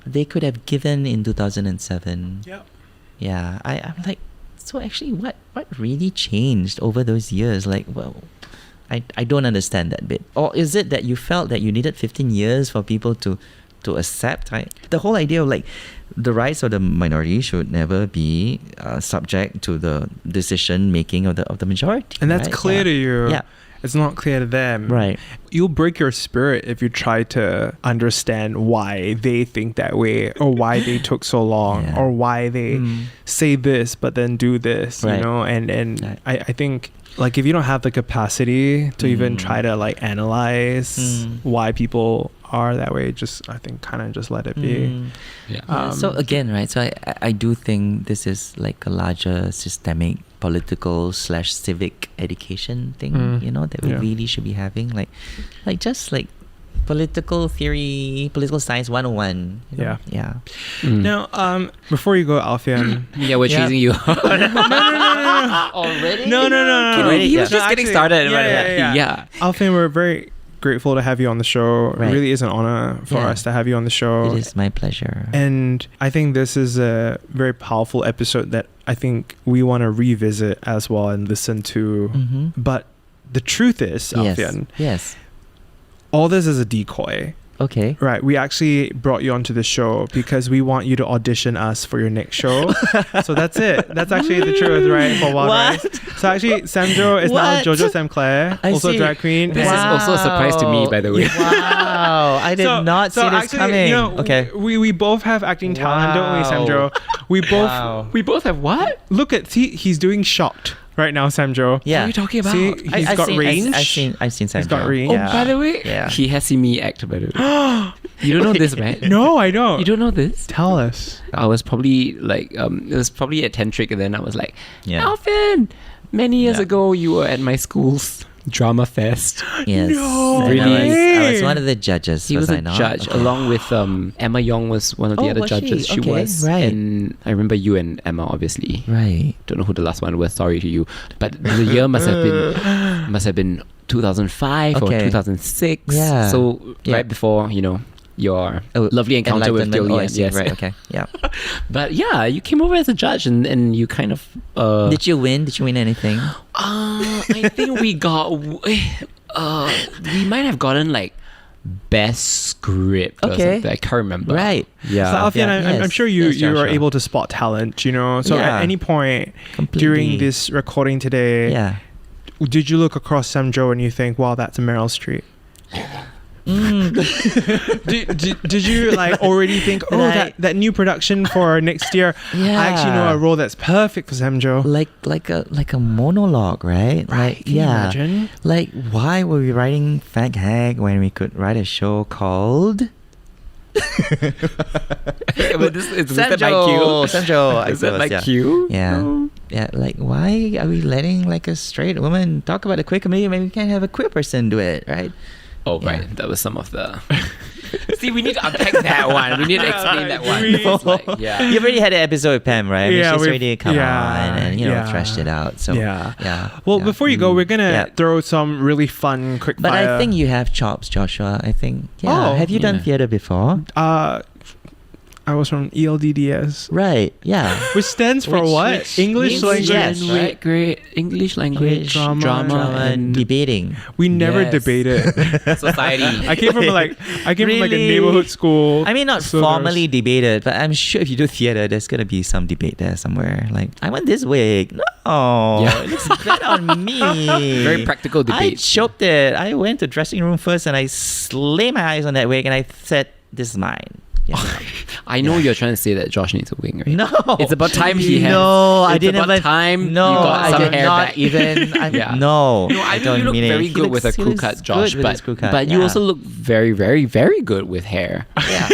they could have given in 2007. Yep. Yeah, I'm like, so actually, what really changed over those years? Like, well, I don't understand that bit. Or is it that you felt that you needed 15 years for people to accept, right? The whole idea of like the rights of the minority should never be subject to the decision making of the majority. And that's right? clear to you. Yeah. It's not clear to them. Right. You'll break your spirit if you try to understand why they think that way, or why they took so long, or why they say this but then do this, right. you know? And I think, like, if you don't have the capacity to even try to like analyze why people are that way, I think kind of just let it be. Yeah. So again, right, so I do think this is like a larger systemic political / civic education thing, you know, that we really should be having, like just like political theory, political science 101. You know? Yeah. Now, before you go, Alfian. Yeah, we're chasing you. No. Already? No. He was just getting started. Yeah. Alfian, we're very grateful to have you on the show. Right. It really is an honor for us to have you on the show. It is my pleasure. And I think this is a very powerful episode that I think we want to revisit as well and listen to. But the truth is, Alfian, yes, all this is a decoy. Okay. Right. We actually brought you onto the show because we want you to audition us for your next show. So that's it. That's actually the truth, right? For Wild Rice. So actually, Samjo is now Jojo Sam Claire, also a drag queen. This is also a surprise to me, by the way. Wow. I did not see this coming. You know, okay. We both have acting talent, don't we, Samjo? We both have what? Look at, he's doing Shocked right now, Samjo. Yeah. What are you talking about? See, he's got range. I've seen Samjo. He's got range. Oh, by the way, he has seen me act, by the way. You don't know this, right? No, I don't. You don't know this? Tell us. I was probably like, it was probably a tantric, and then I was like, Alfian, many years ago, you were at my school's drama fest. Yes. No, really? I was one of the judges. He was a judge, along with Emma Yong was one of the other judges. She was, right. And I remember you and Emma, obviously. Right. Don't know who the last one was. Sorry to you, but the year must have been 2005 or 2006. Yeah. So right before, you know, your lovely encounter with Julian. Yes. Right. Okay. Yeah. But yeah, you came over as a judge, and you kind of. Did you win? Did you win anything? I think we got. We might have gotten like best script. Or something. I can't remember. Right. Yeah. So Alfian, I'm sure you are able to spot talent. You know, so at any point during this recording today, did you look across Samjo and you think, "Wow, that's Meryl Streep"? Did you like already think, that new production for next year? I actually know a role that's perfect for Samjo. Like a monologue, right? Right. Can you imagine? Like, why were we writing Fag Hag when we could write a show called Samjo. Is that my cue? Yeah. Yeah, like, why are we letting like a straight woman talk about a queer comedy? Maybe we can't have a queer person do it, right? Oh, right. That was some of the... See, we need to unpack that one. We need to explain that one. You already had an episode with Pam, right? Yeah, she's ready to come on and, you know, thrashed it out. So, Well, before you go, we're going to throw some really fun quick fire. But I think you have chops, Joshua. I think. Yeah. Have you done theatre before? I was from ELDDS. Right, yeah. Which stands for what? English language. Yes, right? Great. English language, drama and debating. We never debated. Society. I came from like a neighborhood school. I mean, not formally debated, but I'm sure if you do theatre, there's gonna be some debate there somewhere. Like, I want this wig. No, it looks bad on me. Very practical debate. I choked it. I went to dressing room first and I slammed my eyes on that wig and I said, "This is mine." Yeah. I know you're trying to say that Josh needs a wing, right? No, it's about time he has. No, I didn't. It's about time. No, you got some I did hair not back. even. No, I know you look very good with a crew cut, Josh. But you also look very, very, very good with hair. Yeah.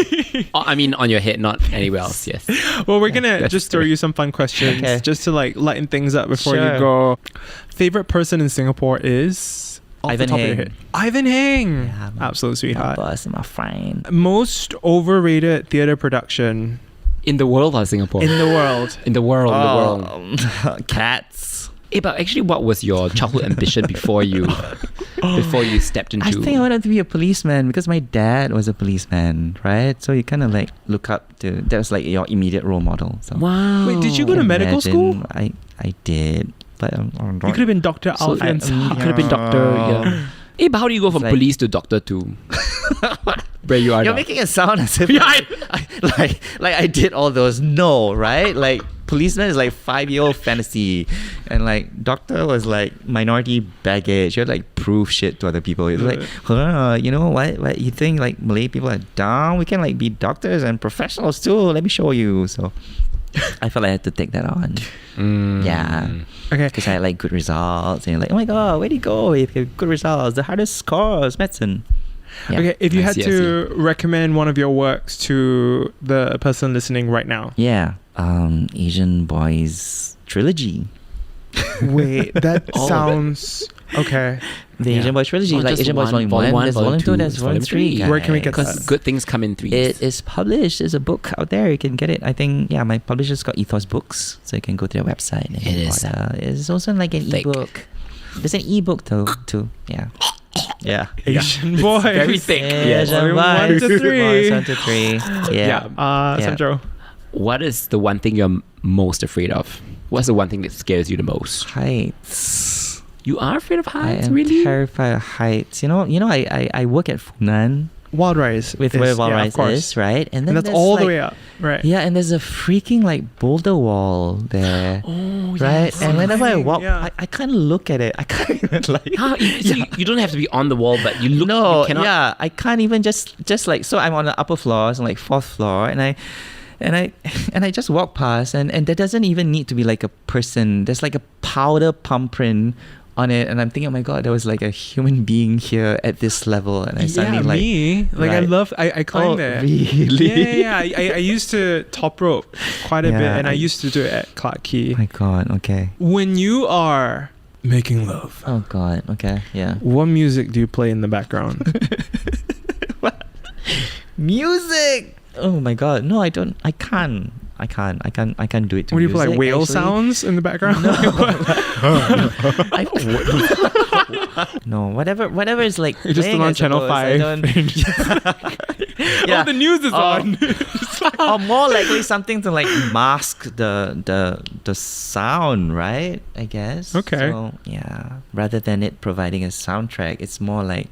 I mean, on your head, not anywhere else. Yes. Well, we're gonna just throw you some fun questions, just to like lighten things up before you go. Favorite person in Singapore is. Ivan Heng. Ivan Heng. Yeah, absolute sweetheart. My boss, my friend. Most overrated theatre production in the world or Singapore? In the world. In the world. Cats. But actually, what was your childhood ambition before you stepped into? I think I wanted to be a policeman because my dad was a policeman, right? So you kind of like look up to, that was like your immediate role model. So Wow. Wait, did you go to medical school? I did, but you could have been Dr. Alfian. You could have been doctor. Yeah. But how do you go from police to doctor to where you are You're now? making it sound as if I did all those. No, right? Like policeman is like 5-year-old fantasy, and like doctor was like minority baggage. You had like prove shit to other people. It's like, you know what? You think like Malay people are dumb? We can like be doctors and professionals too. Let me show you. So I felt I had to take that on. Yeah. Okay. Because I had like good results, and you're like, oh my god, where'd you go? If you have good results, the hardest score is medicine. Yeah. Okay, if you had to recommend one of your works to the person listening right now. Yeah. Asian Boys Trilogy. Wait, that sounds... Okay. The Asian Boys Trilogy, like Asian Boys Volume 1, there's Volume 2, there's Volume 3. Where can we get that? Because good things come in threes. It is published. There's a book out there. You can get it. I think, my publisher's got Ethos Books, so you can go to their website and order. It's also like an ebook. There's an ebook too. Yeah. Yeah. Asian Boys. Very thick. Asian Boys. 1 to 3. 1 to 3. Yeah. Sancho. What is the one thing you're most afraid of? What's the one thing that scares you the most? Heights. You are afraid of heights, I am really? terrified of heights. You know, I work at Funan. Wild Rise. With where Wild Rise is, right? And that's all the way up, right? Yeah, and there's a freaking like boulder wall there. Oh, right? yes. And whenever I walk, I can't look at it. I can't even like... How? You don't have to be on the wall, but you look... No, you cannot... yeah. I can't even just like... So I'm on the upper floor, so like 4th floor, and I just walk past, and there doesn't even need to be like a person. There's like a powder palm print on it, and I'm thinking, oh my god, there was like a human being here at this level, and I suddenly like... me. Like right. I climbed there. Really? Yeah. I used to top rope quite a bit, and I used to do it at Clarke Quay. Oh my god, okay. When you are making love. Oh god, okay, yeah. What music do you play in the background? What? Music! Oh my god, no, I can't do it to What do you music, play, like whale actually. sounds in the background? No, whatever is like you just playing, on Channel 5. Yeah. Oh, the news is on. Or more likely something to like mask the sound, right? I guess. Okay. So, yeah. Rather than it providing a soundtrack, it's more like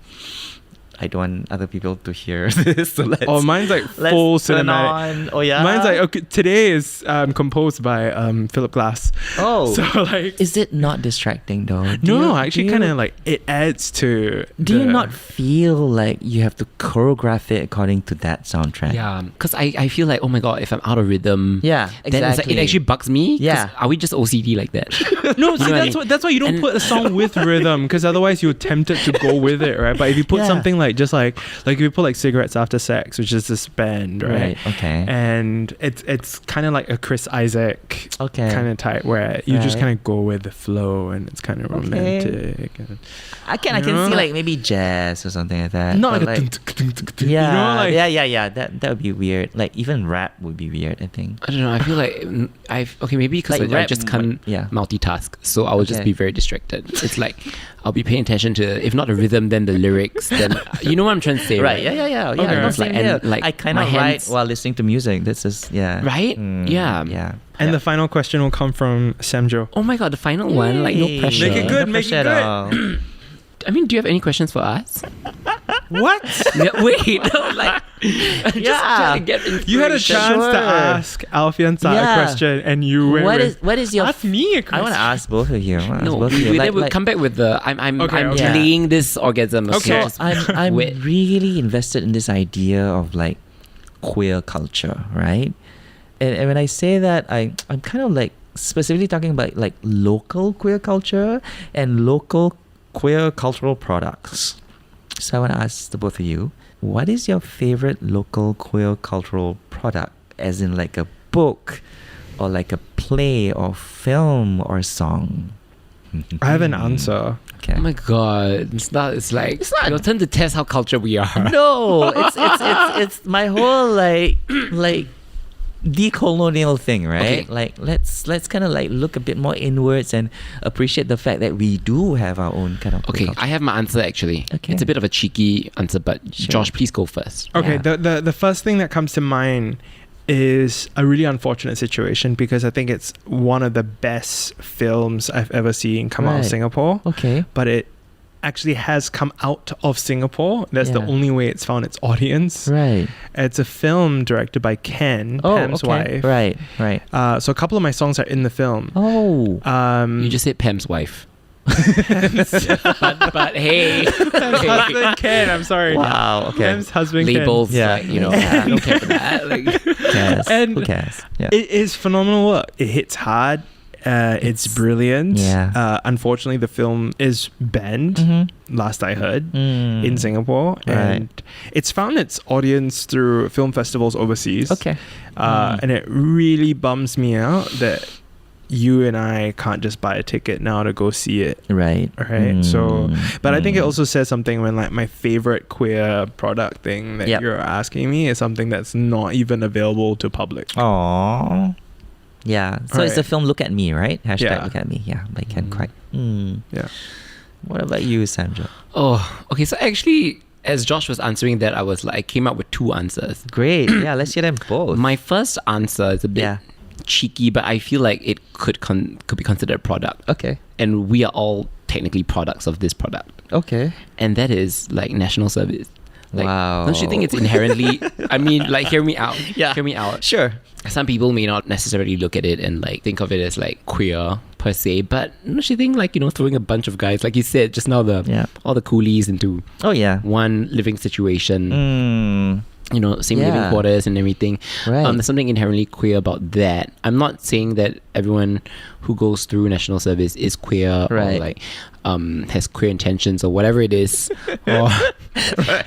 I don't want other people to hear this. So mine's like full cinematic. Oh yeah. Mine's like, okay, today is composed by Philip Glass. Oh. So like, is it not distracting though? No, actually kind of like it adds to. Do you not feel like you have to choreograph it according to that soundtrack? Yeah, because I feel like, oh my god, if I'm out of rhythm, yeah, exactly. Then it's like, it actually bugs me. Yeah. Are we just OCD like that? No, see, that's why you don't put a song with rhythm, because otherwise you're tempted to go with it, right? But if you put something like just like if you put like Cigarettes After Sex, which is this band, right? Okay. And it's kind of like a Chris Isaac kind of type where you just kind of go with the flow, and it's kind of romantic. And, I can see like maybe jazz or something like that. Not like yeah. That would be weird. Like even rap would be weird, I think. I don't know. I feel like maybe because like I just can't multitask, so I will just be very distracted. It's like I'll be paying attention to, if not the rhythm, then the lyrics. Then you know what I'm trying to say, right? Yeah. Okay. No, like, and like I kind of write while listening to music. This is right. Yeah. And the final question will come from Samjo. Oh my god, the final one, like no pressure. Make it good. Make it good. I mean, do you have any questions for us? What? Wait, no, like, just trying to get inspiration. You had a chance to ask Alfian a question, and you went what is your... Ask me a question. I want to ask both of you. We'll come back with the... I'm playing this orgasm. Okay. So I'm really invested in this idea of like queer culture, right? And when I say that, I'm kind of like specifically talking about like local queer culture and local queer cultural products. So I want to ask the both of you, what is your favorite local queer cultural product? As in like a book or like a play or film or song? I have an answer. Okay. Oh my god, it's not your turn to test how cultured we are. No, it's my whole like decolonial thing, right? Okay. Like let's kind of like look a bit more inwards and appreciate the fact that we do have our own kind of Okay, culture. I have my answer actually. Okay. It's a bit of a cheeky answer, but Sure. Josh, please go first. Okay, Yeah. the first thing that comes to mind is a really unfortunate situation because I think it's one of the best films I've ever seen come out of Right. Singapore. Okay. But it actually has come out of Singapore. That's the Yeah. only way it's found its audience. Right. It's a film directed by Ken, Pam's wife. Right. Right. So a couple of my songs are in the film. Oh. You just said Pam's wife. but hey, Pam's husband Ken, I'm sorry. Wow. Okay. Pam's husband labels, Yeah. like, you know, I don't care for that. Like, Yes. And Who cares? Yeah. It is phenomenal work. It hits hard. It's brilliant. Yeah. Unfortunately, the film is banned, last I heard, in Singapore. Right. And it's found its audience through film festivals overseas. Okay. And it really bums me out that you and I can't just buy a ticket now to go see it. Right. Right. So, but I think it also says something when like my favorite queer product thing that Yep. you're asking me is something that's not even available to public. Aww. Yeah. So it's the Right. film Look at Me, right? Hashtag Yeah. Look at Me. Yeah. By Ken Kwek. Yeah. What about you, Sandra? oh, okay. So actually, as Josh was answering that, I came up with two answers. Great. Yeah. Let's hear them both. My first answer is a bit Yeah. cheeky, but I feel like it could be considered a product, Okay. and we are all technically products of this product, Okay. and that is like national service. Like, Wow. don't you think it's inherently? I mean, like, hear me out. Yeah. Hear me out. Sure. Some people may not necessarily look at it and like think of it as like queer per se, but don't you think, like, you know, throwing a bunch of guys, like you said just now, all the coolies into Oh yeah. one living situation, you know, same living Yeah. quarters and everything. Right. There's something inherently queer about that. I'm not saying that everyone who goes through national service is queer or Right. like has queer intentions or whatever it is, or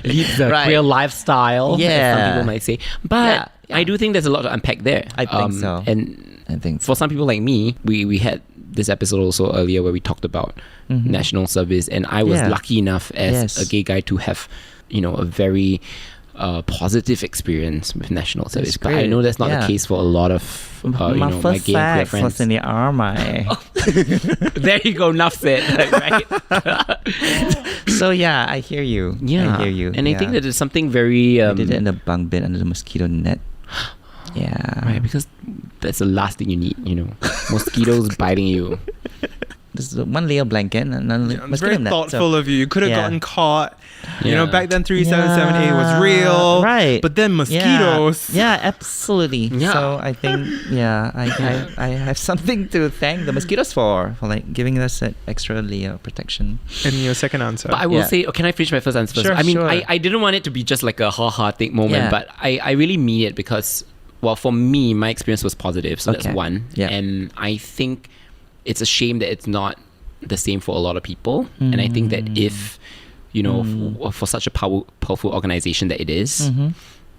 leads a Right. queer lifestyle, as Yeah. some people might say. But Yeah. I do think there's a lot to unpack there. I think so. And I think so. for some people like me, we had this episode also earlier where we talked about national service, and I was Yeah. lucky enough as Yes. a gay guy to have, you know, a very positive experience with national service. But I great. know that's not Yeah. the case for a lot of you know, my first gay and queer sex was friends. in the army. There you go, enough said. Right? So yeah, I hear you. Yeah, I hear you. and I think that it's something very. I did it in the bunk bed under the mosquito net. Yeah. Right, because that's the last thing you need. You know, mosquitoes biting you. This is one layer blanket and another It's mosquito very net. thoughtful of you. You could have Yeah. gotten caught. You know, Yeah. back then 3778 was real. Right. But then mosquitoes. Yeah, absolutely. Yeah. So I think, I have something to thank the mosquitoes for like giving us that extra layer of protection. And your second answer. But I will Yeah. say, can I finish my first answer first? Sure, I mean, sure. I didn't want it to be just like a ha-ha thing moment, Yeah. but I really mean it because, well, for me, my experience was positive. So that's Okay. one. Yeah. And I think it's a shame that it's not the same for a lot of people. And I think that if, you know, for such a powerful organization that it is,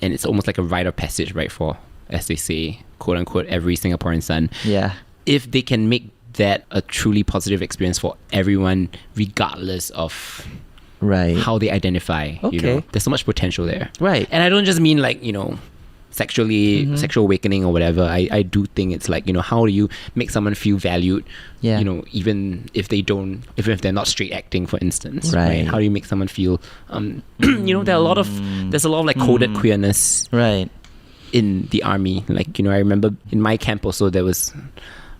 and it's almost like a rite of passage, right, for, as they say, quote unquote, every Singaporean son. Yeah. If they can make that a truly positive experience for everyone, regardless of Right. how they identify, you know, Okay. there's so much potential there. Right. And I don't just mean like, you know, sexual awakening or whatever. I do think it's like, you know, how do you make someone feel valued? Yeah. You know, even if they're not straight acting, for instance. Right. How do you make someone feel you know, there's a lot of like coded queerness Right. in the army. Like, you know, I remember in my camp also there was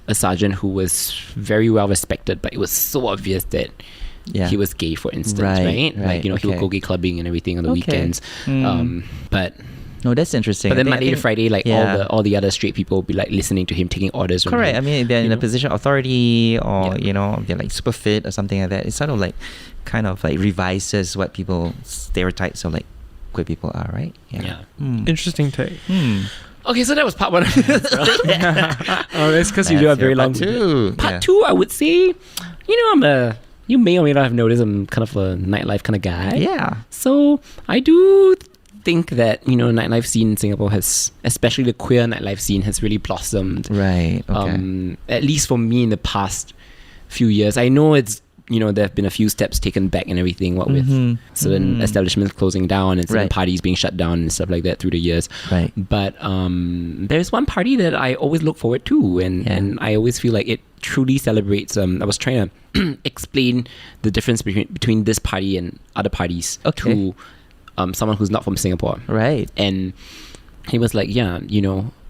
a sergeant who was very well respected, but it was so obvious that he was gay, for instance, right? Like, you know, he would go gay clubbing and everything on the weekends. But No, that's interesting. then I think- Monday to Friday, like all the other straight people would be like listening to him, taking orders from Correct. him. I mean, they're in you a know? position of authority, or you know, they're like super fit or something like that. It's sort of like, kind of like revises what people stereotypes of like queer people are, right? Yeah. Interesting take. Okay, so that was part one. Oh, that's because you do a very long two. Part two, I would say, you know, you may or may not have noticed I'm kind of a nightlife kind of guy. Yeah. So I do think that, you know, nightlife scene in Singapore has, especially the queer nightlife scene, has really blossomed. Right. Okay. At least for me in the past few years. I know it's there have been a few steps taken back and everything, what with certain establishments closing down and certain parties being shut down and stuff like that through the years. Right. But there's one party that I always look forward to, and I always feel like it truly celebrates. I was trying to explain the difference between this party and other parties to someone who's not from Singapore. Right. And he was like,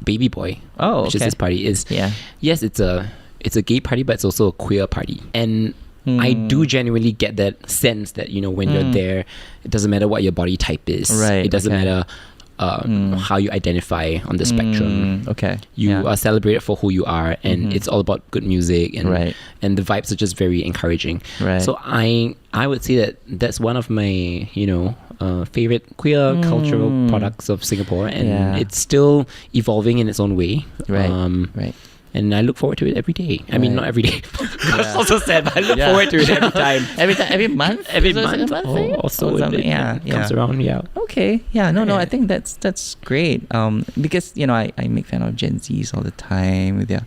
Baby Boy, which is this party, is yes, it's a gay party, but it's also a queer party. And I do genuinely get that sense that, when you're there, it doesn't matter what your body type is. Right. It doesn't matter how you identify on the spectrum. You are celebrated for who you are, and it's all about good music, and the vibes are just very encouraging. Right. So I would say that that's one of my, favorite queer cultural products of Singapore, and it's still evolving in its own way. Right. And I look forward to it every day. I mean, not every day. That's also sad, but I look forward to it every time. Every month? Every month. Or so it comes around, Okay. No, I think that's great. Because, I make fun of Gen Zs all the time with their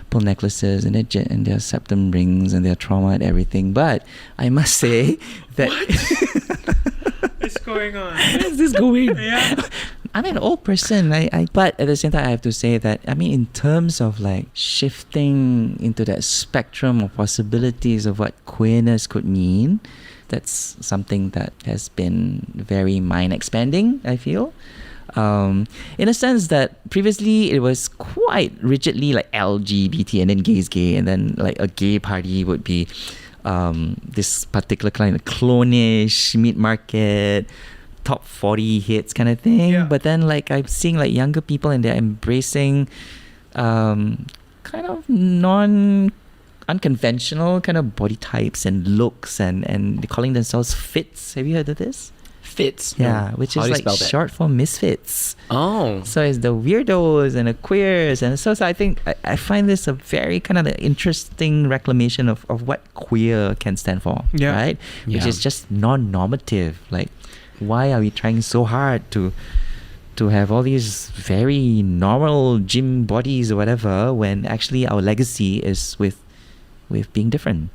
pearl necklaces and their septum rings and their trauma and everything. But I must say that... What's going on? Where is this going? Yeah. I'm an old person. But at the same time, I have to say that, in terms of like shifting into that spectrum of possibilities of what queerness could mean, that's something that has been very mind expanding, I feel. In a sense that previously it was quite rigidly like LGBT and then gays gay, and then like a gay party would be this particular kind of clone-ish, meat market, top 40 hits kind of thing. But then like I'm seeing like younger people and they're embracing kind of unconventional kind of body types and looks, and they're calling themselves fits. Have you heard of this? Fits? Yeah, which is like short for misfits. Oh. So it's the weirdos and the queers, and so I think I find this a very kind of interesting reclamation of what queer can stand for, right? Which is just non-normative. Like, why are we trying so hard to have all these very normal gym bodies or whatever, when actually our legacy is with being different?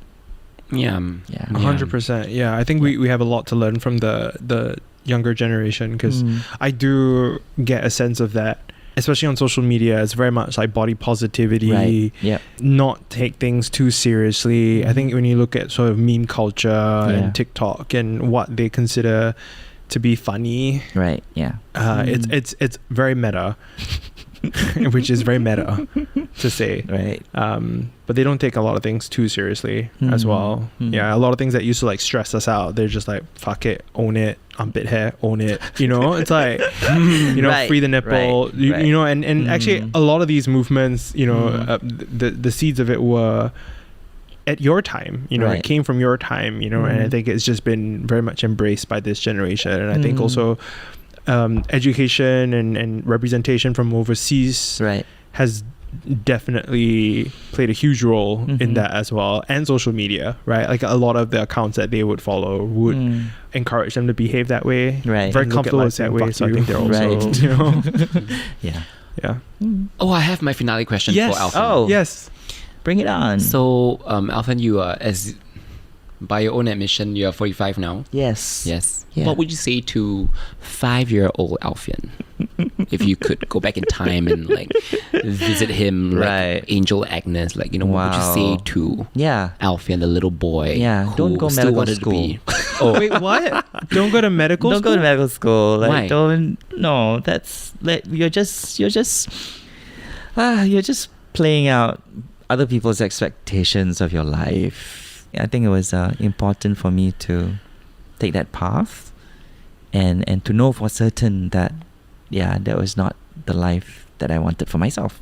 100%. Yeah, I think we have a lot to learn from the younger generation, because I do get a sense of that, especially on social media. It's very much like body positivity, not take things too seriously. I think when you look at sort of meme culture and TikTok and what they consider to be funny, it's very meta. Which is very meta to say, right? But they don't take a lot of things too seriously as well. A lot of things that used to like stress us out, they're just like, fuck it, own it, armpit hair, own it. It's like, free the nipple, and actually a lot of these movements, the seeds of it were at your time, it came from your time, and I think it's just been very much embraced by this generation. And I think also education and representation from overseas has definitely played a huge role in that as well, and social media, right? Like a lot of the accounts that they would follow would encourage them to behave that way, very comfortable with that way. So I think they're also Oh, I have my finale question for Alfian. Oh yes, bring it on. So Alfian, you are, as by your own admission, you're 45 now. Yes. Yeah. What would you say to 5-year-old Alfian if you could go back in time and like visit him, like Angel Agnes? Like, what would you say to Alfian, the little boy? Yeah. Don't go medical school. Wait, what? Don't go to medical school? Don't go to medical school. Like, why? No, that's like you're just playing out other people's expectations of your life. I think it was important for me to take that path and to know for certain that that was not the life that I wanted for myself.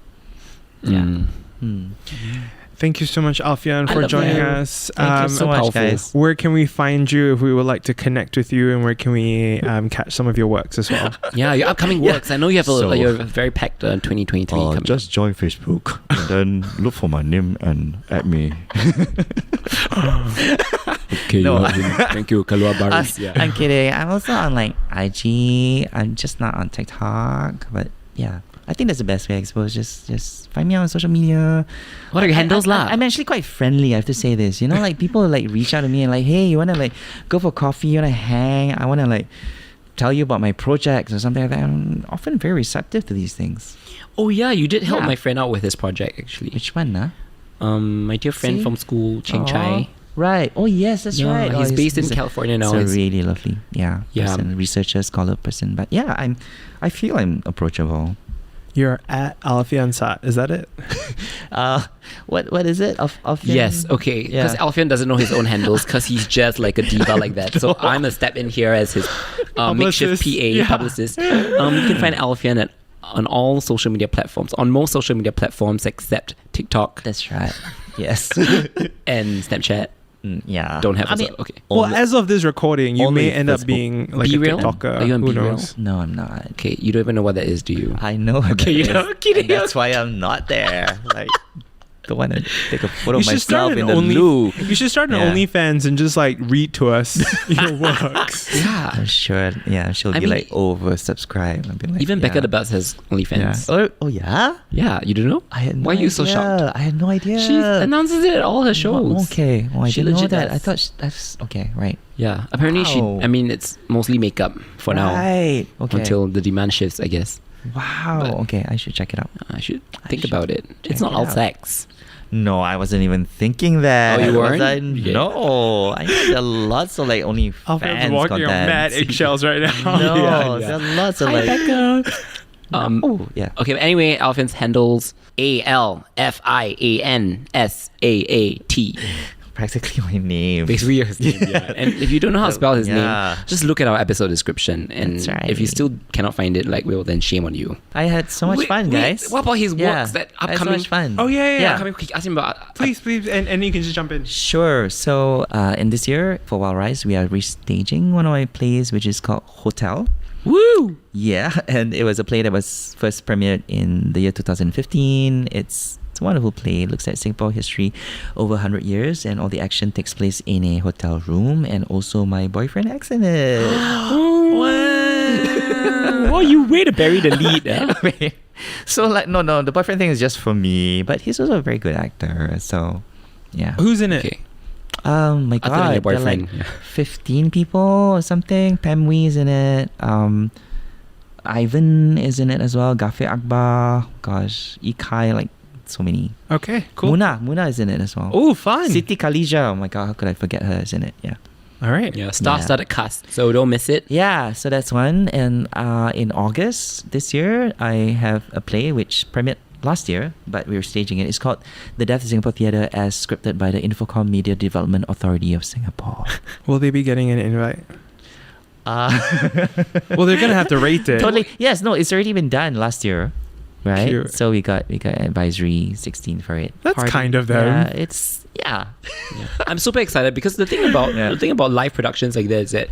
Thank you so much, Alfian, for joining us. Thank you so much, guys. Where can we find you if we would like to connect with you, and where can we catch some of your works as well? Your upcoming works. I know you have a very packed 2023 coming. Just join Facebook and then look for my name and add me. Okay, thank you, Kalua Baris. I'm kidding. I'm also on like IG. I'm just not on TikTok, but I think that's the best way, I suppose. Just find me on social media. What are your handles, lah? I'm actually quite friendly, I have to say this. You know, like people like reach out to me and like, hey, you wanna like go for coffee, you wanna hang, I wanna like tell you about my projects or something like that. I'm often very receptive to these things. Oh yeah, you did help my friend out with his project actually. Which one, huh? My dear friend from school, Cheng Chai. Right. Oh yes, that's right. He's based in California now. He's a really lovely, person, researcher, scholar person. But yeah, I feel I'm approachable. You're at Alfian Sat. Is that it? What is it? Alfian? Yes. Okay. Because Alfian doesn't know his own handles because he's just like a diva like that. So I'm a step in here as his makeshift PA publicist. You can find Alfian on all social media platforms, on most social media platforms except TikTok. That's right. Yes. And Snapchat. Yeah. Don't have okay. Well, as of this recording, you may end up being like B-Real? a TikToker. Are you on Who B-Real? knows? No, I'm not. Okay, you don't even know what that is, do you? I know. Okay, you know. And that's why I'm not there. Like, don't want to take a photo of You should myself start in an the loo. You should start an OnlyFans and just like read to us your works. Yeah. I'm sure. Yeah, she'll be like oversubscribed. I'll be like, Even Becca the Buzz has OnlyFans. Yeah. Oh yeah? Yeah, you don't know? I had no Why are you so idea. shocked? I had no idea. She announces it at all her shows. Okay. Oh, I She didn't know legit that. does. I thought that's okay. Right. Yeah. Apparently Wow. it's mostly makeup for now. Right. Okay. Until the demand shifts, I guess. Wow. But- okay, I should check it out. I should think should about it. check It's not it all out. sex. No, I wasn't even thinking that. Oh, you Was weren't? I? Okay. No, I know there are lots of like only Alfian's fans walking on mad contents. eggshells right now. No, there are lots of Hi, like. Becca. Oh yeah. Okay, but anyway, Alfian's handles ALFIANSAAT. Practically my name. Basically his name, yeah. And if you don't know how to spell his Yeah. name, just look at our episode description. And That's right. if you still cannot find it, like, well, then shame on you. I had so much fun, guys. What about his Yeah, works that I had upcoming? so much fun. Oh yeah. Upcoming, ask him about. Please, and you can just jump in. Sure. So, in this year for Wild Rise, we are restaging one of my plays, which is called Hotel. Woo! Yeah, and it was a play that was first premiered in the year 2015. It's a wonderful play. It looks at Singapore history over 100 years, and all the action takes place in a hotel room, and also my boyfriend acts in it. Well, you way to bury the lead. Anyway, so like, no, the boyfriend thing is just for me, but he's also a very good actor. So, yeah. Who's in it? Okay. My Other than your God, there are boyfriend, like 15 people or something. Pam Wee is in it. Ivan is in it as well. Gafir Akbar. Gosh, Ikai, like so many. Okay, cool. Muna is in it as well. Oh, fun. Siti Khalija. Oh my God, how could I forget her is in it? Yeah. All right. Yeah, star-studded cast, so don't miss it. Yeah, so that's one. And in August this year, I have a play which premiered last year, but we were staging it. It's called The Death of Singapore Theatre, as scripted by the Infocom Media Development Authority of Singapore. Will they be getting an invite? Well, they're gonna have to rate it. Totally. Yes. No. It's already been done last year, right? Cute. So we got advisory 16 for it. That's kind of them. Yeah. It's yeah. I'm super excited because the thing about live productions like that is that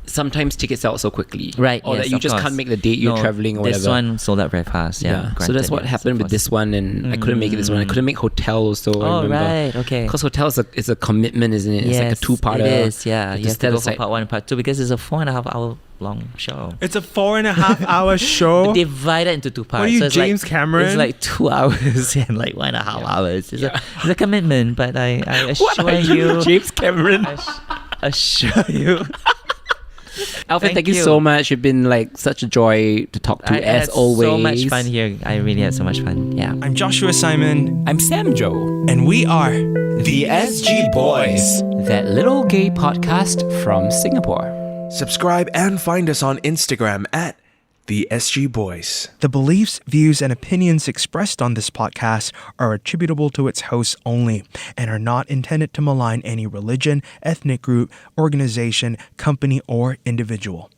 sometimes tickets sell out so quickly, Right, Or yes, that you of just course. can't make the date you're traveling or this whatever. one sold out very fast. Yeah. So that's granted, what yes, happened of with this one, and I couldn't make it this one. I couldn't make Hotel, so I Oh remember. right. Okay. Because Hotel is a commitment, isn't it? It's like a two-parter. It is. Yeah. You You have to set go for aside- part 1 and part 2 because it's a 4.5 hour long show. It's a 4.5 hour show. Divided into 2 parts. What are you, so it's James like, Cameron? It's like 2 hours and like 1.5 hours. It's a commitment, but I assure you, James Cameron. assure you. Alfian, thank you you. so much. You've been like such a joy to talk to, I as had always. so much fun here. I really had so much fun. Yeah. I'm Joshua Simon, I'm Sam Joe, and we are the SG Boys. that little gay podcast from Singapore. Subscribe and find us on Instagram at The SG Boys. The beliefs, views, and opinions expressed on this podcast are attributable to its hosts only and are not intended to malign any religion, ethnic group, organization, company, or individual.